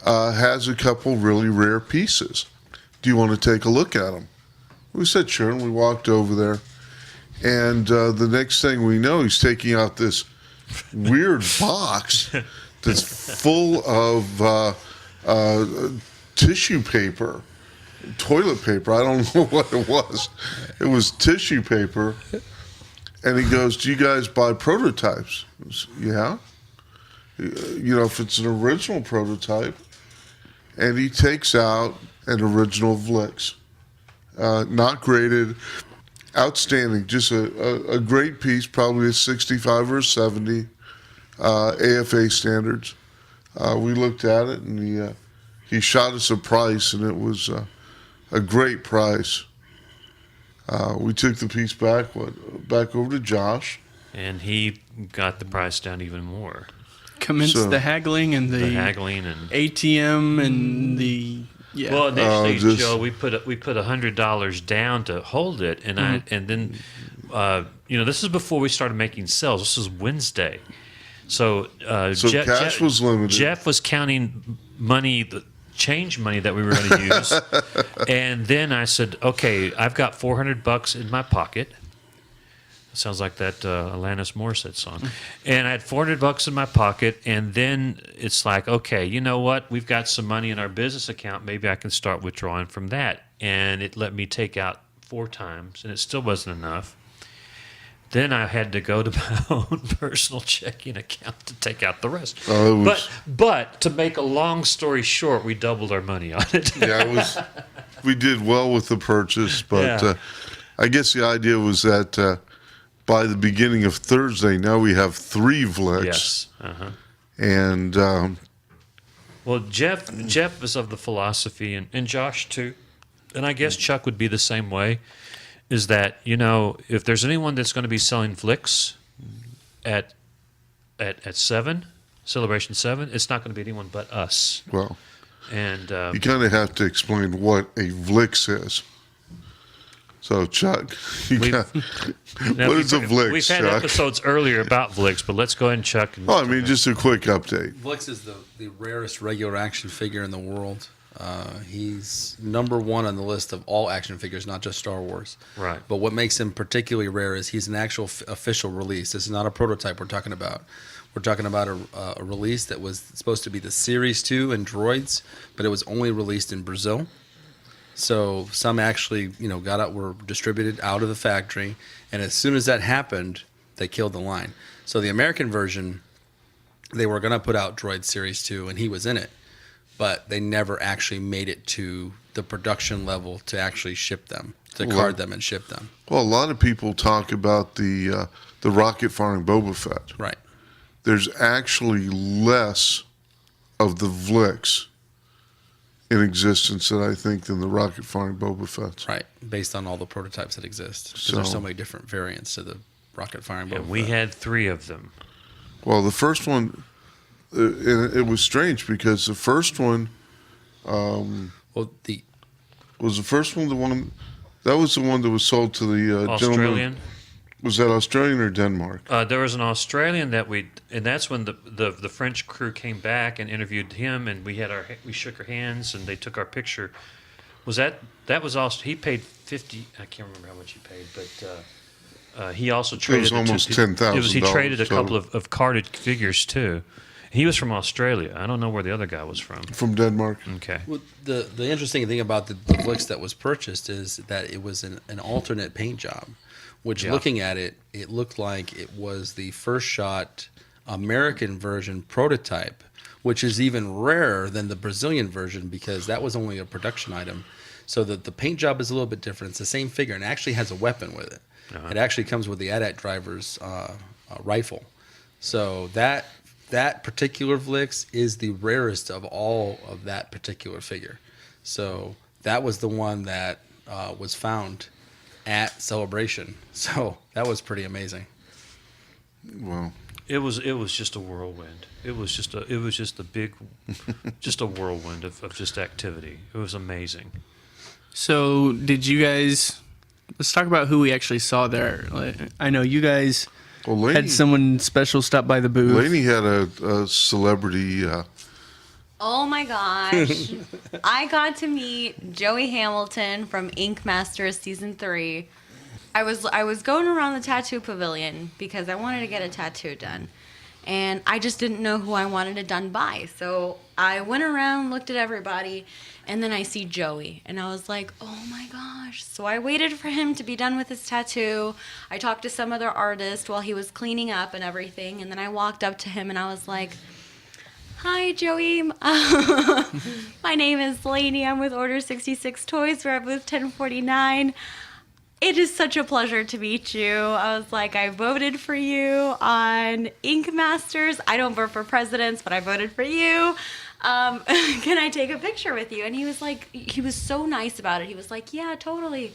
Has a couple really rare pieces. Do you want to take a look at them? We said sure, and we walked over there. And the next thing we know, he's taking out this weird box that's full of tissue paper, toilet paper. I don't know what it was. It was tissue paper. And he goes, "Do you guys buy prototypes?" I said, "Yeah. If it's an original prototype." And he takes out an original Vlix. Not graded, outstanding, just a great piece, probably a 65 or a 70 AFA standards. We looked at it, and he shot us a price, and it was a great price. We took the piece back over to Josh. And he got the price down even more. Commenced the haggling and the haggling and ATM and the Well, initially, Joe, we put $100 down to hold it, and then this is before we started making sales. This was Wednesday, so cash was limited. Jeff was counting money, the change money that we were going to use, and then I said, "Okay, I've got $400 in my pocket." Sounds like that Alanis Morissette song. And I had $400 in my pocket, and then it's like, okay, you know what? We've got some money in our business account. Maybe I can start withdrawing from that. And it let me take out 4 times, and it still wasn't enough. Then I had to go to my own personal checking account to take out the rest. But to make a long story short, we doubled our money on it. We did well with the purchase, but I guess the idea was that by the beginning of Thursday, now we have 3 Vlix. Yes. Uh-huh. And well, Jeff is of the philosophy, and Josh too, and I guess Chuck would be the same way, is that, if there's anyone that's going to be selling Vlix at 7, Celebration 7, it's not going to be anyone but us. Well, and you kind of have to explain what a Vlix is. So, Chuck, what is a Vlix, We've had episodes earlier about Vlix, but let's go ahead and Chuck. Just a quick update. Vlix is the rarest regular action figure in the world. He's number 1 on the list of all action figures, not just Star Wars. Right. But what makes him particularly rare is he's an actual official release. This is not a prototype we're talking about. We're talking about a release that was supposed to be the Series 2 in droids, but it was only released in Brazil. So some actually, were distributed out of the factory, and as soon as that happened, they killed the line. So the American version, they were going to put out Droid Series 2, and he was in it, but they never actually made it to the production level to actually ship them, to card them and ship them. Well, a lot of people talk about the rocket firing Boba Fett. Right. There's actually less of the Vlix in existence that I think than the rocket firing Boba Fett. Right, based on all the prototypes that exist. Because there's so many different variants to the rocket firing Boba Fett. We had 3 of them. Well, the first one, it was strange because the first one, well, was the first one the one that was the one that was sold to the Australian. gentleman. Was that Australian or Denmark? There was an Australian and that's when the French crew came back and interviewed him, and we shook our hands and they took our picture. That was also, he paid 50. I can't remember how much he paid, but he also traded. It was almost $10,000. He traded a couple of carded figures too. He was from Australia. I don't know where the other guy was from. From Denmark. Okay. Well, the interesting thing about the Vlix that was purchased is that it was an alternate paint job. Which, looking at it, it looked like it was the first shot American version prototype, which is even rarer than the Brazilian version because that was only a production item. So the paint job is a little bit different. It's the same figure and it actually has a weapon with it. It actually comes with the AT-AT driver's rifle. So that particular Vlix is the rarest of all of that particular figure. So that was the one that was found at Celebration, so that was pretty amazing. Wow. It was just a whirlwind. It was just a big, just a whirlwind of just activity. It was amazing. So did you guys? Let's talk about who we actually saw there. I know you guys had someone special stop by the booth. Lainey had a celebrity. Oh my gosh. I got to meet Joey Hamilton from Ink Masters Season 3. I was going around the tattoo pavilion because I wanted to get a tattoo done. And I just didn't know who I wanted it done by. So I went around, looked at everybody, and then I see Joey. And I was like, oh my gosh. So I waited for him to be done with his tattoo. I talked to some other artist while he was cleaning up and everything. And then I walked up to him and I was like, hi, Joey. My name is Lainey. I'm with Order 66 Toys. We're at booth 1049. It is such a pleasure to meet you. I was like, I voted for you on Ink Masters. I don't vote for presidents, but I voted for you. Can I take a picture with you? And he was like, he was so nice about it. He was like, yeah, totally.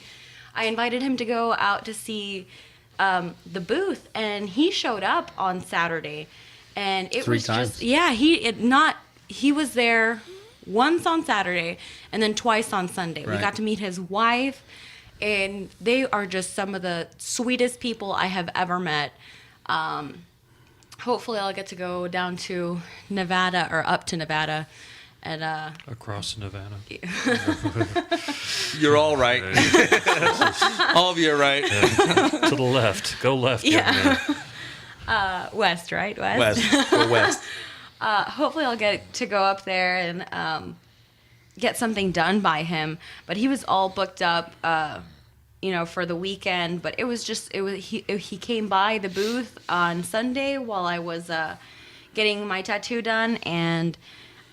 I invited him to go out to see the booth, and he showed up on Saturday. And it 3 was times. just, yeah, he was there once on Saturday and then twice on Sunday. Right. We got to meet his wife, and they are just some of the sweetest people I have ever met. Hopefully I'll get to go down to Nevada or up to Nevada and Across Nevada. You're all right. All of you are right. To the left. Go left. yeah. West, right? West. Go west. Hopefully I'll get to go up there and get something done by him. But he was all booked up, for the weekend. But he came by the booth on Sunday while I was getting my tattoo done, and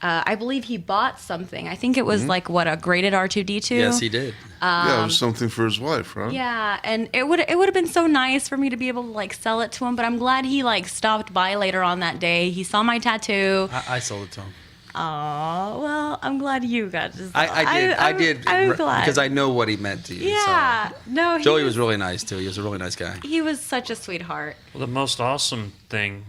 I believe he bought something. I think it was a graded R2D2. Yes, he did. Yeah, it was something for his wife, right? Yeah, and it would have been so nice for me to be able to sell it to him, but I'm glad he stopped by later on that day. He saw my tattoo. I sold it to him. Oh, well, I'm glad you got to. I did. I'm glad because I know what he meant to you. Yeah, so. no. Joey was really nice too. He was a really nice guy. He was such a sweetheart. Well, the most awesome thing,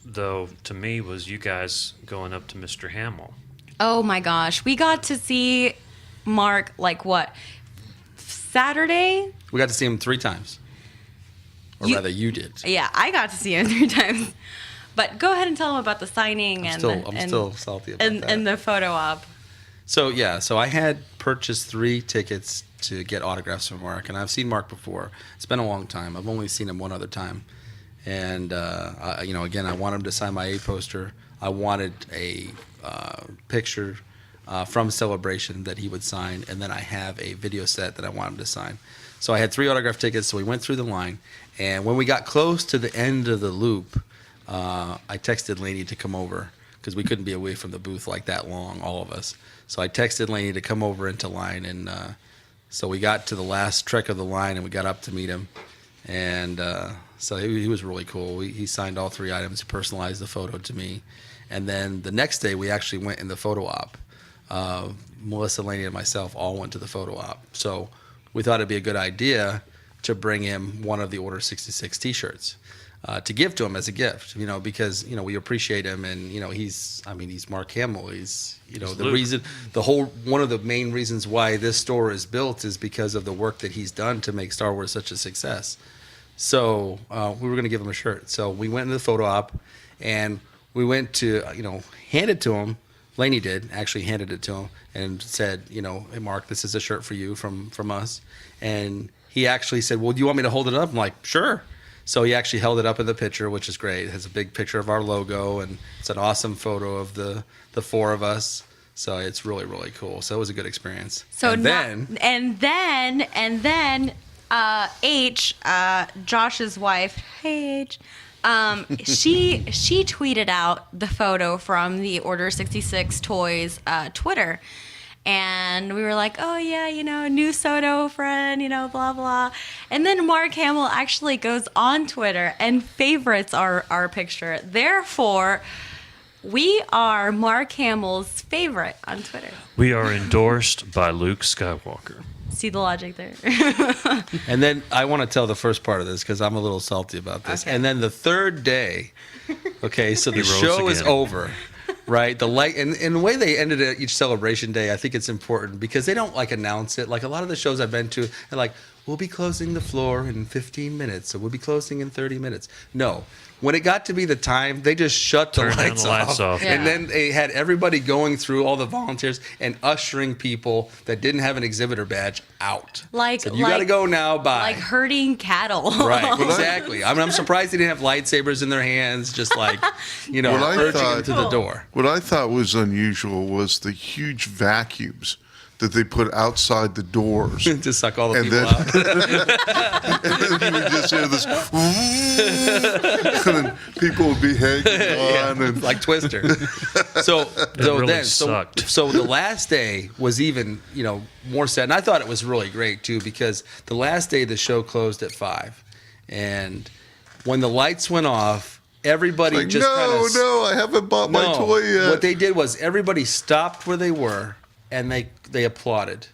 though, to me was you guys going up to Mr. Hamill. Oh my gosh, we got to see Mark Saturday. We got to see him 3 times, or rather, you did. Yeah, I got to see him 3 times. But go ahead and tell him about the signing I'm still salty about that. And the photo op. So I had purchased 3 tickets to get autographs from Mark, and I've seen Mark before. It's been a long time. I've only seen him one other time, and again, I want him to sign my A poster. I wanted a picture from Celebration that he would sign, and then I have a video set that I want him to sign. So I had 3 autograph tickets. So we went through the line, and when we got close to the end of the loop, I texted Lainey to come over because we couldn't be away from the booth that long, all of us. So I texted Lainey to come over into line, and so we got to the last trek of the line, and we got up to meet him. And so he was really cool. He signed all 3 items, he personalized the photo to me, And then the next day, we actually went in the photo op. Melissa, Laney, and myself all went to the photo op. So we thought it'd be a good idea to bring him one of the Order 66 T-shirts to give to him as a gift, because, we appreciate him. And, he's Mark Hamill. He's, one of the main reasons why this store is built is because of the work that he's done to make Star Wars such a success. So we were going to give him a shirt. So we went into the photo op and we went to, hand it to him. Laney did, actually handed it to him and said, hey, Mark, this is a shirt for you from us. And he actually said, well, do you want me to hold it up? I'm like, sure. So he actually held it up in the picture, which is great. It has a big picture of our logo, and it's an awesome photo of the four of us. So it's really, really cool. So it was a good experience. So and then H, Josh's wife, hey H, she tweeted out the photo from the Order 66 Toys Twitter. And we were like, oh, yeah, new Soto friend, blah, blah. And then Mark Hamill actually goes on Twitter and favorites our picture. Therefore, we are Mark Hamill's favorite on Twitter. We are endorsed by Luke Skywalker. See the logic there. And then I want to tell the first part of this because I'm a little salty about this. Okay. And then the third day, so the show is over. Right, the light and the way they ended it each celebration day, I think it's important because they don't announce it. Like a lot of the shows I've been to, they're like, we'll be closing the floor in 15 minutes, or we'll be closing in 30 minutes. No, when it got to be the time, they just shut the lights off. Yeah. And then they had everybody going through all the volunteers and ushering people that didn't have an exhibitor badge out. So you got to go now. Bye. Like herding cattle. Right, exactly. I'm surprised they didn't have lightsabers in their hands, just urging them to the door. What I thought was unusual was the huge vacuums that they put outside the doors to suck all the people out. And then you would just hear this, and then people would be hanging on, and like Twister. So the last day was even more sad, and I thought it was really great too because the last day the show closed at 5, and when the lights went off, everybody just I haven't bought my toy yet. What they did was everybody stopped where they were. And they applauded,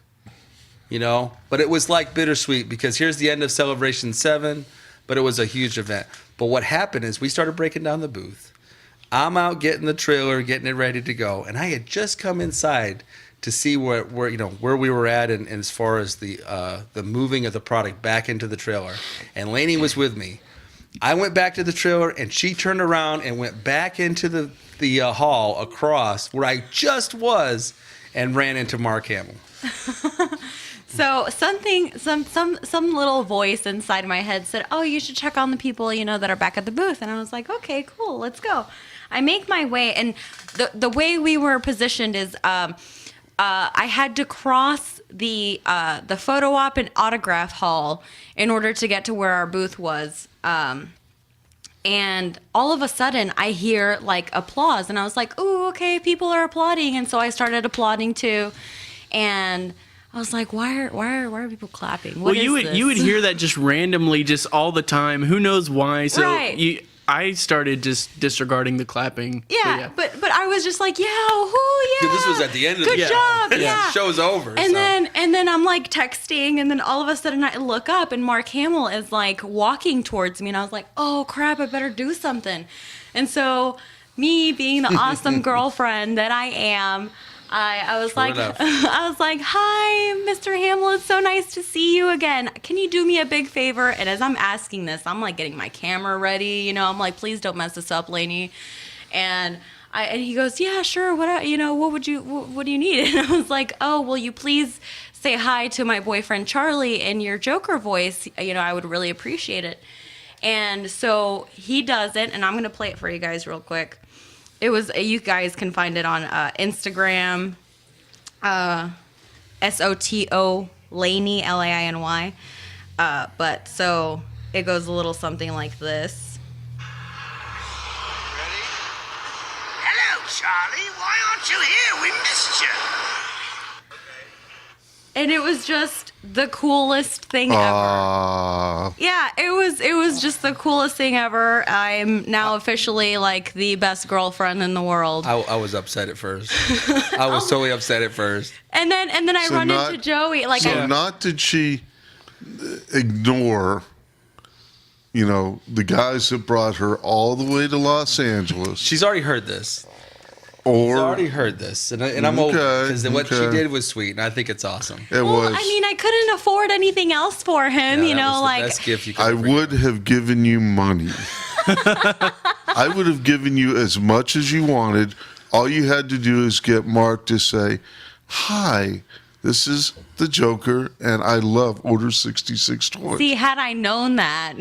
But it was bittersweet because here's the end of Celebration VII, but it was a huge event. But what happened is we started breaking down the booth. I'm out getting the trailer, getting it ready to go, and I had just come inside to see where we were at, and as far as the moving of the product back into the trailer. And Lainey was with me. I went back to the trailer, and she turned around and went back into the hall across where I just was. And ran into Mark Hamill. So some little voice inside my head said, "Oh, you should check on the people that are back at the booth." And I was like, "Okay, cool, let's go." I make my way, and the way we were positioned is, I had to cross the photo op and autograph hall in order to get to where our booth was. And all of a sudden, I hear applause, and I was like, "Ooh, okay, people are applauding." And so I started applauding too, and I was like, "Why are people clapping? What is this?" You would hear that just randomly, just all the time. Who knows why? So right. I started just disregarding the clapping. Yeah, but I was just like, yeah. This was at the end of Good job. The show's over. And then I'm texting, and then all of a sudden I look up, and Mark Hamill is walking towards me, and I was like, oh crap, I better do something. And so me being the awesome girlfriend that I am, I was like, "Hi, Mr. Hamill. It's so nice to see you again. Can you do me a big favor?" And as I'm asking this, I'm getting my camera ready. I'm like, "Please don't mess this up, Lainey." And he goes, "Yeah, sure. What do you need?" And I was like, "Oh, will you please say hi to my boyfriend Charlie in your Joker voice? I would really appreciate it." And so he does it, and I'm gonna play it for you guys real quick. It was, you guys can find it on Instagram, SOTO Lainey, LAINY. But so it goes a little something like this. Ready? Hello, Charlie. Why aren't you here? We missed you. and it was just the coolest thing ever. Yeah, it was just the coolest thing ever. I'm now officially like the best girlfriend in the world. I was upset at first. I was totally upset at first. And then I run into Joey. Like, not did she ignore, the guys that brought her all the way to Los Angeles. She's already heard this. Or She's already heard this, and I'm over because what she did was sweet, and I think it's awesome. I mean, I couldn't afford anything else for him, that was the best gift you could I would have given you money. I would have given you as much as you wanted. All you had to do is get Mark to say, "Hi, this is the Joker, and I love Order 6620." See, had I known that,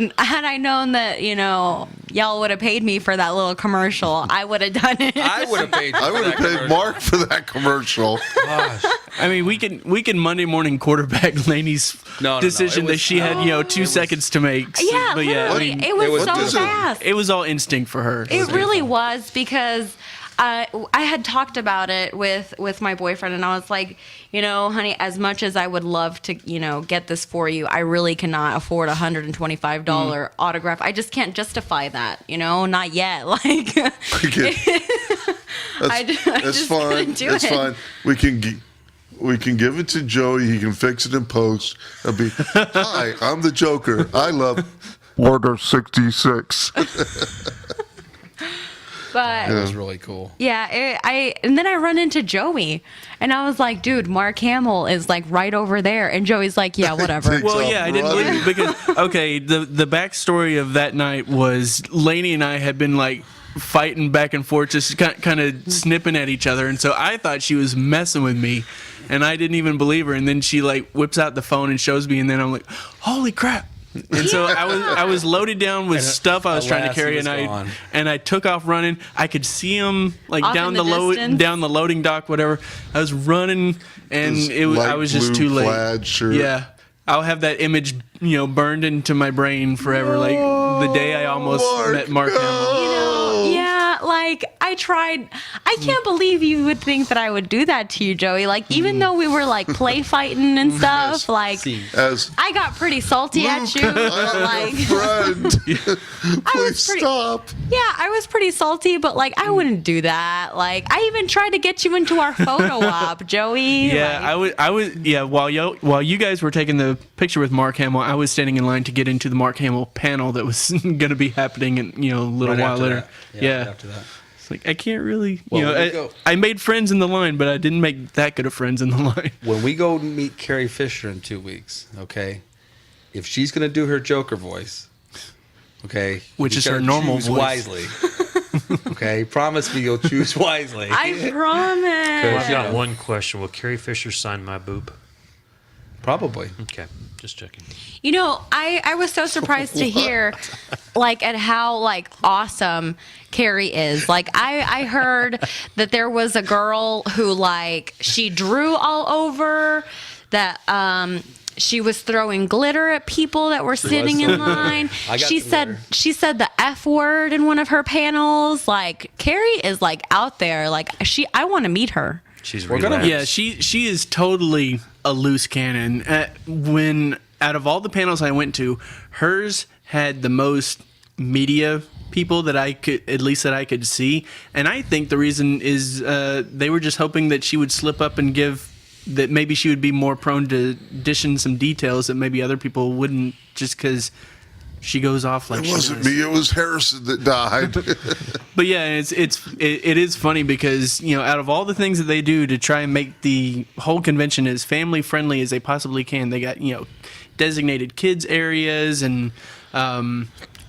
y'all would have paid me for that little commercial, I would have done it. I would have paid. I would have paid Mark for that commercial. Gosh. I mean, we can Monday morning quarterback Lainey's decision that she had 2 seconds to make. Yeah, but literally, it was so fast. It was all instinct for her. It really was, because I had talked about it with my boyfriend, and I was like, honey, as much as I would love to, get this for you, I really cannot afford a $125 autograph. I just can't justify that, not yet. Like, That's fine. It's fine. We can give it to Joey. He can fix it in post. It'll be, "Hi, I'm the Joker. I love Order 66." But it was really cool. Yeah, and then I run into Joey, and I was like, "Dude, Mark Hamill is like right over there," and Joey's like, "Yeah, whatever." Well, yeah, I didn't believe it because the backstory of that night was Lainey and I had been like fighting back and forth, just kind of snipping at each other, and so I thought she was messing with me, and I didn't even believe her, and then she like whips out the phone and shows me, and then I'm like, "Holy crap!" And so I was loaded down with stuff I was trying to carry, and I took off running. I could see him like Off down in the down the loading dock, whatever. I was running, and I was just too late. Plaid shirt. Yeah, I'll have that image burned into my brain forever. Like the day I almost met Mark Hamill. Yeah, like I tried. I can't believe you would think that I would do that to you, Joey. Like, even though we were like play fighting and stuff, like I got pretty salty at you. Like, Please stop. Yeah, I was pretty salty, but like I wouldn't do that. Like, I even tried to get you into our photo op, Joey. Yeah, like, I was. Yeah, while you guys were taking the picture with Mark Hamill, I was standing in line to get into the Mark Hamill panel that was going to be happening in a little while later. Yeah. After that. It's like I can't really, I made friends in the line, but I didn't make that good of friends in the line. When we go meet Carrie Fisher in 2 weeks, okay, if she's going to do her Joker voice, okay, which is her normal voice, wisely. Okay, promise me you'll choose wisely. I promise. I've got one question. Will Carrie Fisher sign my boob? Probably. Okay, just checking. I was so surprised to hear, like, at how like awesome Carrie is. Like, I heard that there was a girl who like she drew all over that. She was throwing glitter at people that were sitting in line. She said the F word in one of her panels. Like, Carrie is like out there. Like, I want to meet her. She's relaxed. Yeah, she is totally a loose cannon. When out of all the panels I went to, hers had the most media people that I could see, and I think the reason is they were just hoping that she would slip up and that maybe she would be more prone to dishing some details that maybe other people wouldn't, just because she goes off like it wasn't me. It was Harrison that died. But yeah, it is funny because out of all the things that they do to try and make the whole convention as family friendly as they possibly can, they got designated kids areas and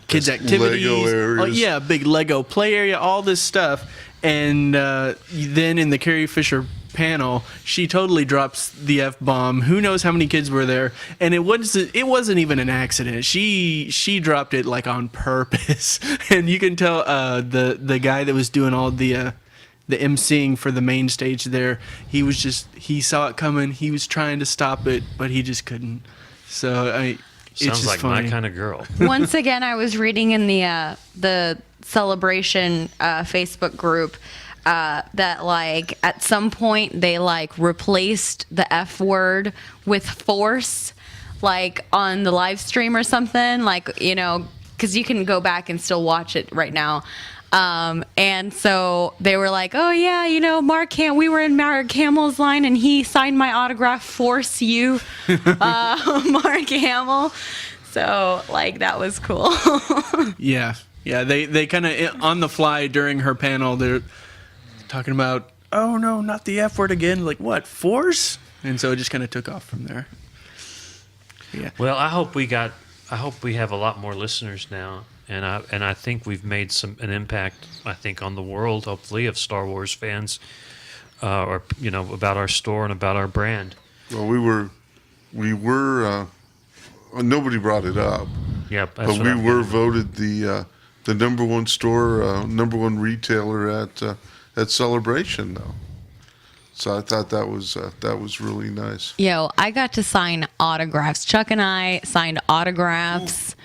kids activities. Lego areas. Big Lego play area, all this stuff, and then in the Carrie Fisher panel, she totally drops the F-bomb. Who knows how many kids were there? And it wasn't even an accident. She dropped it like on purpose. And you can tell the guy that was doing all the emceeing for the main stage there, he saw it coming. He was trying to stop it, but he just couldn't. So it's sounds like funny. My kind of girl. Once again, I was reading in the Celebration Facebook group. that like at some point they like replaced the F word with force, like on the live stream or something, like, you know, because you can go back and still watch it right now. And so they were like, oh yeah, you know, we were in Mark Hamill's line and he signed my autograph, force you, Mark Hamill. So like, that was cool. Yeah. They kind of on the fly during her panel, they're talking about, oh no, not the F word again. Like what? Force? And so it just kind of took off from there. Yeah. Well, I hope we have a lot more listeners now. And I think we've made an impact, I think, on the world, hopefully, of Star Wars fans, or, you know, about our store and about our brand. Well, we were nobody brought it up. Yeah, but we were voted the number one store, number one retailer at Celebration, though. So I thought that was really nice. Yo, I got to sign autographs. Chuck and I signed autographs. Ooh.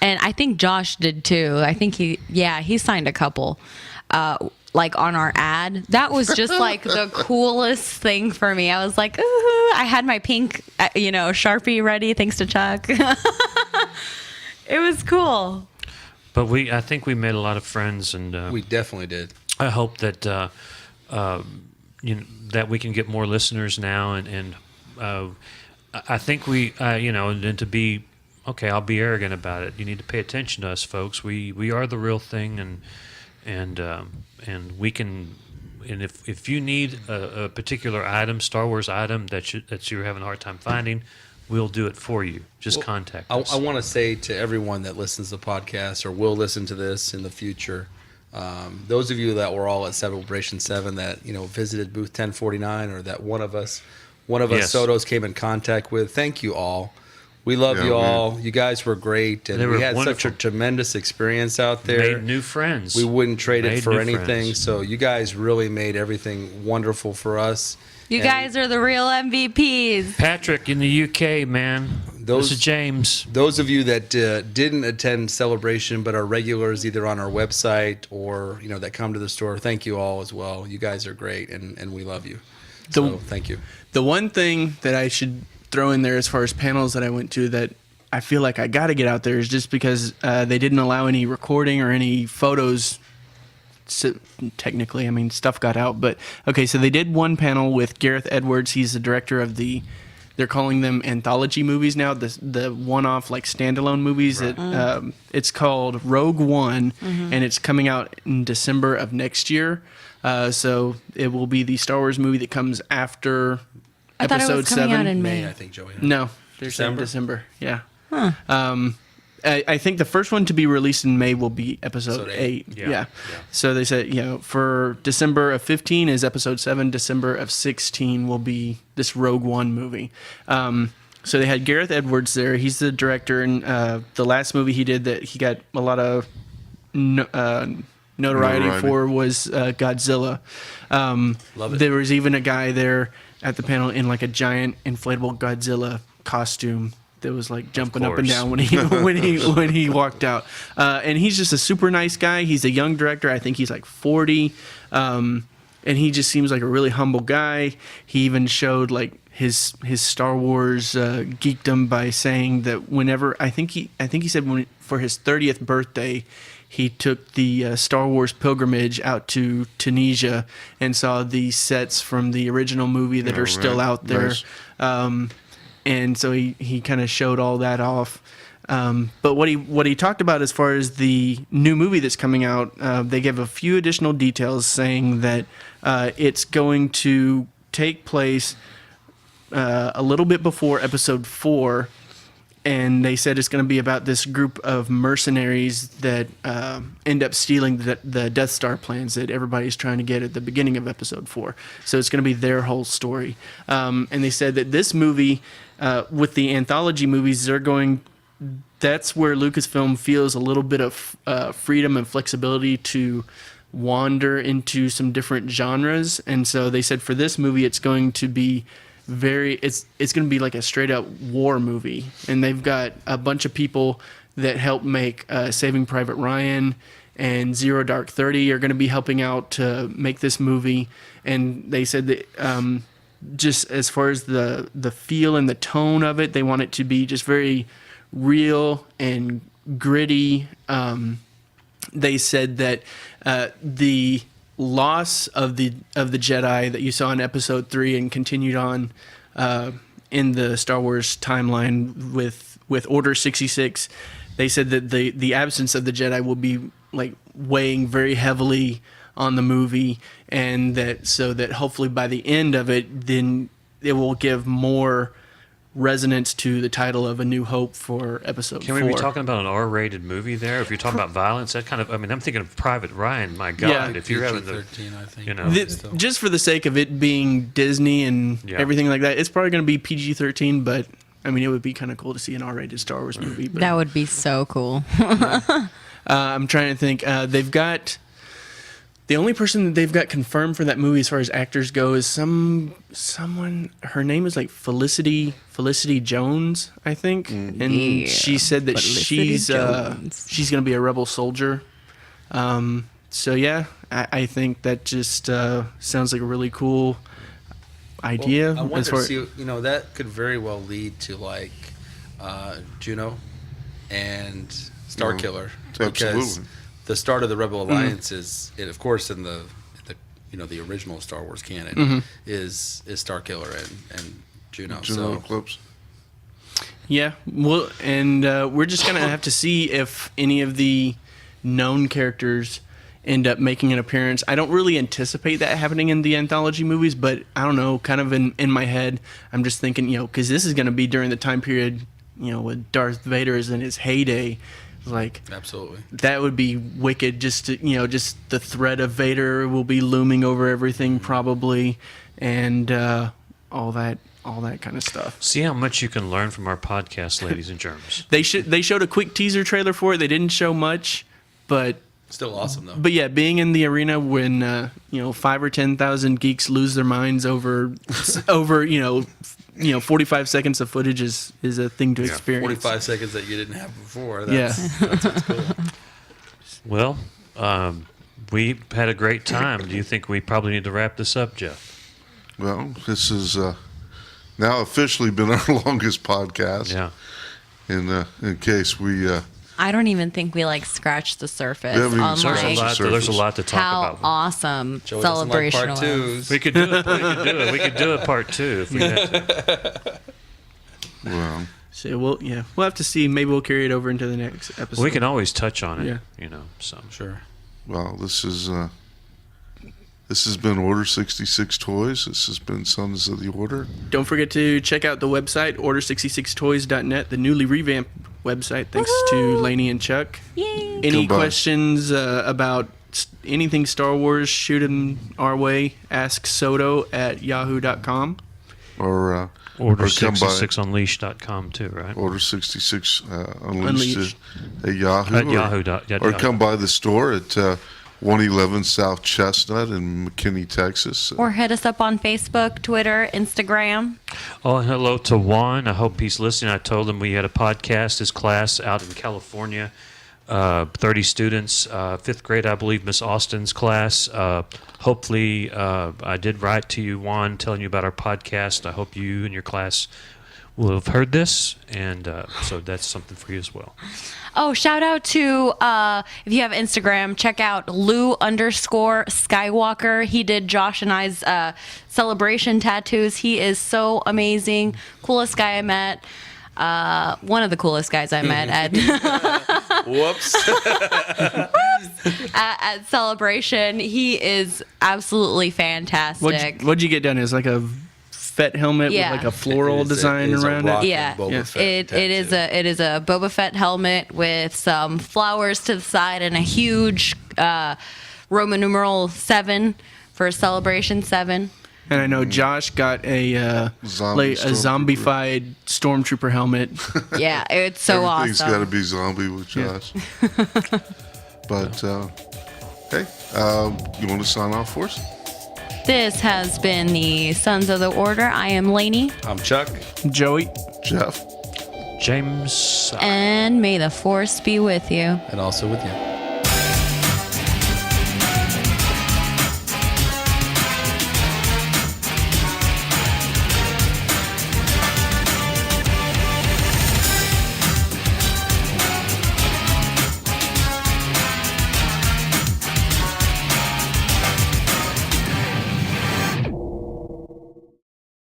And I think Josh did too. I think he signed a couple, like on our ad. That was just like the coolest thing for me. I was like, ooh, I had my pink, Sharpie ready, thanks to Chuck. It was cool. But I think we made a lot of friends, and we definitely did. I hope that that we can get more listeners now, and I think we, and to be. Okay, I'll be arrogant about it. You need to pay attention to us, folks. We are the real thing, and we can. And if you need a particular item, Star Wars item that you're having a hard time finding, we'll do it for you. Just contact us. I want to say to everyone that listens to the podcast or will listen to this in the future, those of you that were all at Celebration VII that visited booth 1049 or that one of us Yes. Sotos came in contact with, thank you all. We love you all. You guys were great, and we had wonderful. such a tremendous experience out there. Made new friends. We wouldn't trade it for anything. Friends. So you guys really made everything wonderful for us. You guys are the real MVPs. Patrick in the UK, man. This is James. Those of you that didn't attend Celebration but are regulars either on our website or that come to the store, thank you all as well. You guys are great, and we love you. So thank you. The one thing that I should throw in there as far as panels that I went to that I feel like I got to get out there is just because they didn't allow any recording or any photos. So technically, I mean, stuff got out. But, okay, so they did one panel with Gareth Edwards. He's the director of they're calling them anthology movies now, the one-off, like, standalone movies. Right. That it's called Rogue One, and it's coming out in December of next year. So it will be the Star Wars movie that comes after I thought Episode it was coming 7. out in May. I think, Joey. No, they're saying December. Yeah. Huh. I think the first one to be released in May will be Episode 8. Yeah. So they said, for December of 15 is Episode 7. December of 16 will be this Rogue One movie. So they had Gareth Edwards there. He's the director, and the last movie he did that he got a lot of notoriety for was Godzilla. Love it. There was even a guy there at the panel in like a giant inflatable Godzilla costume that was like jumping up and down when he walked out. And he's just a super nice guy. He's a young director. I think he's like 40. And he just seems like a really humble guy. He even showed like his Star Wars geekdom by saying that whenever I think he said for his 30th birthday, he took the Star Wars pilgrimage out to Tunisia and saw the sets from the original movie that are still out there. Nice. And so he kind of showed all that off. But what he talked about as far as the new movie that's coming out, they gave a few additional details saying that it's going to take place a little bit before Episode 4. And they said it's going to be about this group of mercenaries that end up stealing the Death Star plans that everybody's trying to get at the beginning of Episode 4. So it's going to be their whole story. And they said that this movie, with the anthology movies, that's where Lucasfilm feels a little bit of freedom and flexibility to wander into some different genres. And so they said for this movie, it's going to be it's going to be like a straight up war movie, and they've got a bunch of people that helped make Saving Private Ryan and Zero Dark 30 are going to be helping out to make this movie. And they said that just as far as the feel and the tone of it, they want it to be just very real and gritty. They said that the loss of the Jedi that you saw in Episode 3 and continued on in the Star Wars timeline with Order 66, they said that the absence of the Jedi will be like weighing very heavily on the movie, and that hopefully by the end of it, then it will give more resonance to the title of A New Hope for Episode 4. Can we be talking about an R-rated movie there? If you're talking about violence, that kind of, I mean, I'm thinking of Private Ryan. My God, Yeah. if you're having PG-13, I think. you know, Just for the sake of it being Disney and everything like that, it's probably going to be PG-13, but I mean, it would be kind of cool to see an R-rated Star Wars movie. But, That would be so cool. I'm trying to think. They've got... The only person that they've got confirmed for that movie as far as actors go is someone. Her name is like Felicity Jones, I think, and Yeah, she said that Felicity she's Jones. going to be a rebel soldier. So yeah, I think that just sounds like a really cool idea. Well, I as wonder, far, see, that could very well lead to like Juno and Starkiller. Because absolutely. the start of the Rebel Alliance is, of course, in the the original Star Wars canon is Starkiller and Juno. Juno So Eclipse. yeah, well, and we're just gonna have to see if any of the known characters end up making an appearance. I don't really anticipate that happening in the anthology movies, but I don't know, kind of in my head, I'm just thinking, because this is going to be during the time period, when Darth Vader is in his heyday. Like, absolutely, that would be wicked. Just to, just the threat of Vader will be looming over everything probably, and all that kind of stuff. see how much you can learn from our podcast, ladies and germs. They showed a quick teaser trailer for it. They didn't show much, but still awesome though. But yeah, being in the arena when 5,000 or 10,000 geeks lose their minds over 45 seconds of footage is a thing to experience. 45 seconds that you didn't have before. That's cool. Well, we had a great time. Do you think we probably need to wrap this up, Jeff? Well, this has now officially been our longest podcast. Yeah. In case we... I don't even think we scratched the surface We haven't even on scratched the There's a lot to talk how about. awesome Joey doesn't like Celebration part was. twos. We could do it. We could do a part 2 if we had to. Well, So we'll have to see. Maybe we'll carry it over into the next episode. We can always touch on it. Yeah. So Sure. well, this has been Order 66 Toys. This has been Sons of the Order. Don't forget to check out the website order66toys.net, the newly revamped website. Thanks to Lainey and Chuck. Yay. Any Goodbye. questions about anything Star Wars? Shoot them our way. Ask Soto at yahoo.com. Or Order or come by 66unleashed.com too, right? Order 66 Unleashed Unleashed. at Yahoo. At or- Yahoo. Or come by the store at 111 South Chestnut in McKinney, Texas. Or hit us up on Facebook, Twitter, Instagram. Oh, and hello to Juan. I hope he's listening. I told him we had a podcast. His class out in California, 30 students, 5th grade, I believe, Miss Austin's class. Hopefully, I did write to you, Juan, telling you about our podcast. I hope you and your class will have heard this, and so that's something for you as well. Oh, shout out to, if you have Instagram, check out Lou_Skywalker. He did Josh and I's celebration tattoos. He is so amazing. Coolest guy I met. One of the coolest guys I met at Whoops. at Celebration. He is absolutely fantastic. What'd you get done? Is like a Fett helmet Yeah. with like a floral design around it? Yeah. It It is a Boba Fett helmet with some flowers to the side and a huge Roman numeral 7 for Celebration 7. And I know Josh got a zombified stormtrooper helmet. Yeah, it's so Everything's awesome. got to be zombie with Josh. But, hey, you want to sign off for us? This has been the Sons of the Order. I am Lainey, I'm Chuck. Joey. Jeff? James. and may the Force be with you. And also with you.